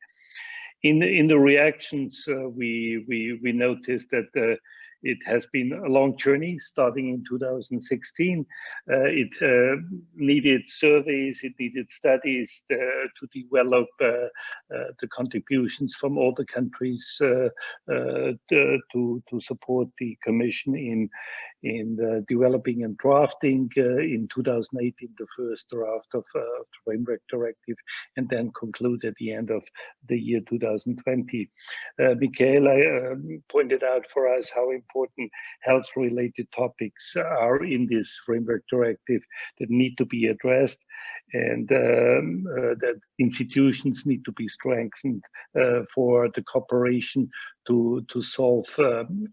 In the reactions, we noticed that it has been a long journey starting in 2016. It needed surveys, it needed studies to develop the contributions from all the countries to support the Commission in developing and drafting in 2018 the first draft of the Framework Directive, and then conclude at the end of the year 2020. Michaela pointed out for us how important health-related topics are in this Framework Directive that need to be addressed, and that institutions need to be strengthened for the cooperation to solve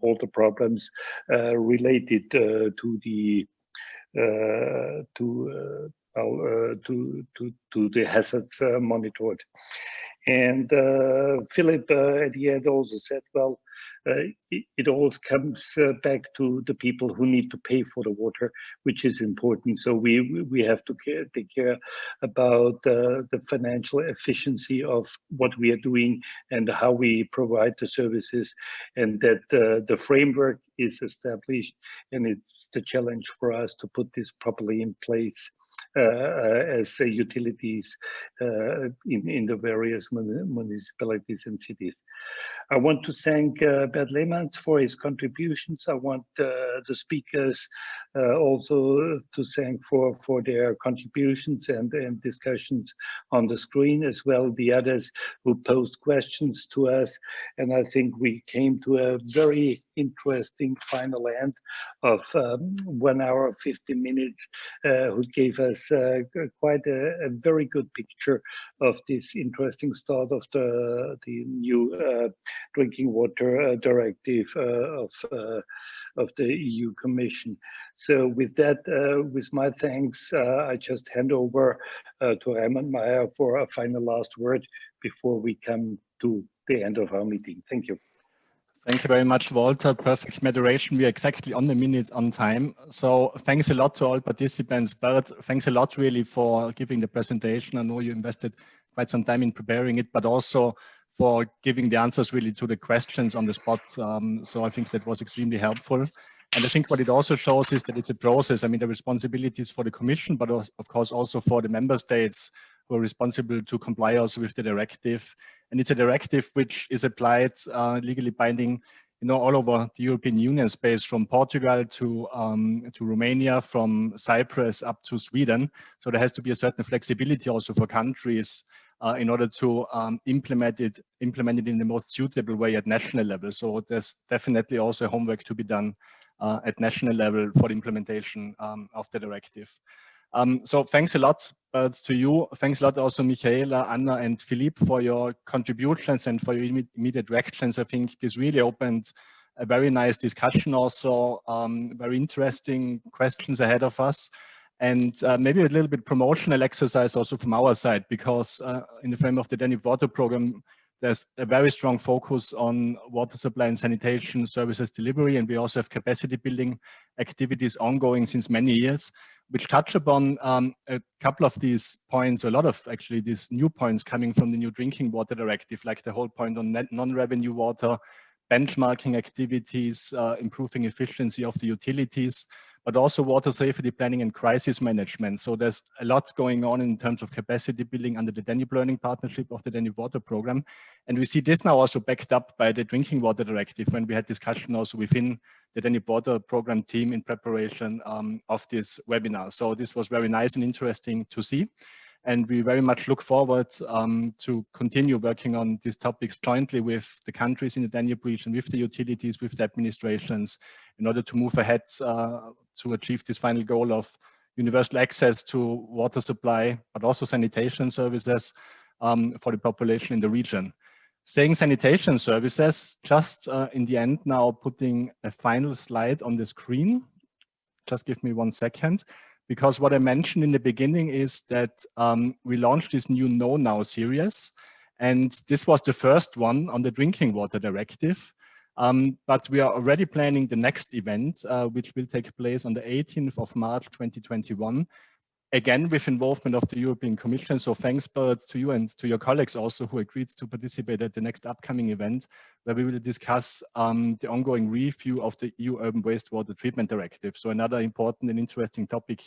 all the problems related to the hazards monitored. And Philip at the end also said, well, it always comes back to the people who need to pay for the water, which is important. So we have to take care about the financial efficiency of what we are doing and how we provide the services, and that the framework is established, and it's the challenge for us to put this properly in place as utilities in the various municipalities and cities. I want to thank Bert Lehmann for his contributions. I want the speakers also to thank for their contributions and discussions on the screen, as well the others who posed questions to us. And I think we came to a very interesting final end of 1 hour 50 minutes, who gave us quite a very good picture of this interesting start of the new Drinking Water Directive of the EU Commission. So with that, with my thanks, I just hand over to Raimund Meyer for a final last word before we come to the end of our meeting. Thank you. Thank you very much, Walter. Perfect moderation. We are exactly on the minute on time. So thanks a lot to all participants. Bert, thanks a lot really for giving the presentation. I know you invested quite some time in preparing it, but also for giving the answers really to the questions on the spot. So I think that was extremely helpful. And I think what it also shows is that it's a process. I mean, the responsibilities for the Commission, but of course also for the member states who are responsible to comply also with the directive. And it's a directive which is applied legally binding, you know, all over the European Union space, from Portugal to Romania, from Cyprus up to Sweden. So there has to be a certain flexibility also for countries in order to implement it in the most suitable way at national level. So there's definitely also homework to be done at national level for the implementation of the directive. So thanks a lot to you. Thanks a lot also Michaela, Anna and Philippe for your contributions and for your immediate reactions. I think this really opened a very nice discussion also, very interesting questions ahead of us. And maybe a little bit promotional exercise also from our side, because in the frame of the Danube Water Program, there's a very strong focus on water supply and sanitation services delivery, and we also have capacity building activities ongoing since many years, which touch upon a couple of these points, a lot of actually these new points coming from the new Drinking Water Directive, like the whole point on non-revenue water, benchmarking activities, improving efficiency of the utilities, but also water safety planning and crisis management. So there's a lot going on in terms of capacity building under the Danube Learning Partnership of the Danube Water Program. And we see this now also backed up by the Drinking Water Directive, when we had discussion also within the Danube Water Program team in preparation of this webinar. So this was very nice and interesting to see. And we very much look forward to continue working on these topics jointly with the countries in the Danube region, with the utilities, with the administrations, in order to move ahead to achieve this final goal of universal access to water supply, but also sanitation services for the population in the region. Saying sanitation services, just in the end now putting a final slide on the screen. Just give me 1 second. Because what I mentioned in the beginning is that we launched this new Know Now series, and this was the first one on the Drinking Water Directive. But we are already planning the next event, which will take place on the 18th of March 2021, again with involvement of the European Commission. So thanks, Bert, to you and to your colleagues also who agreed to participate at the next upcoming event, where we will discuss the ongoing review of the EU Urban Wastewater Treatment Directive. So another important and interesting topic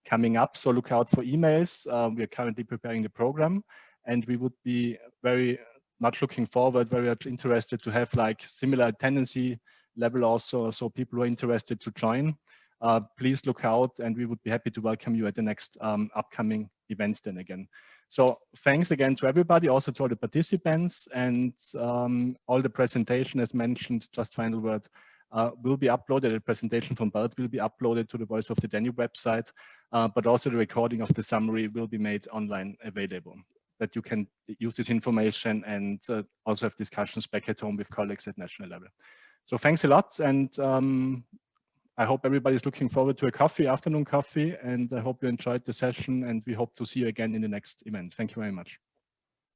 coming up. So look out for emails. We are currently preparing the program, and we would be very much looking forward, very much interested to have like similar tendency level also, so people who are interested to join. Please look out, and we would be happy to welcome you at the next upcoming events then again. So thanks again to everybody, also to all the participants, and all the presentation as mentioned, just final word, will be uploaded. The presentation from Bert will be uploaded to the Voice of the Danube website, but also the recording of the summary will be made online available, that you can use this information and also have discussions back at home with colleagues at national level. So thanks a lot, and I hope everybody's looking forward to a coffee, afternoon coffee, and I hope you enjoyed the session, and we hope to see you again in the next event. Thank you very much.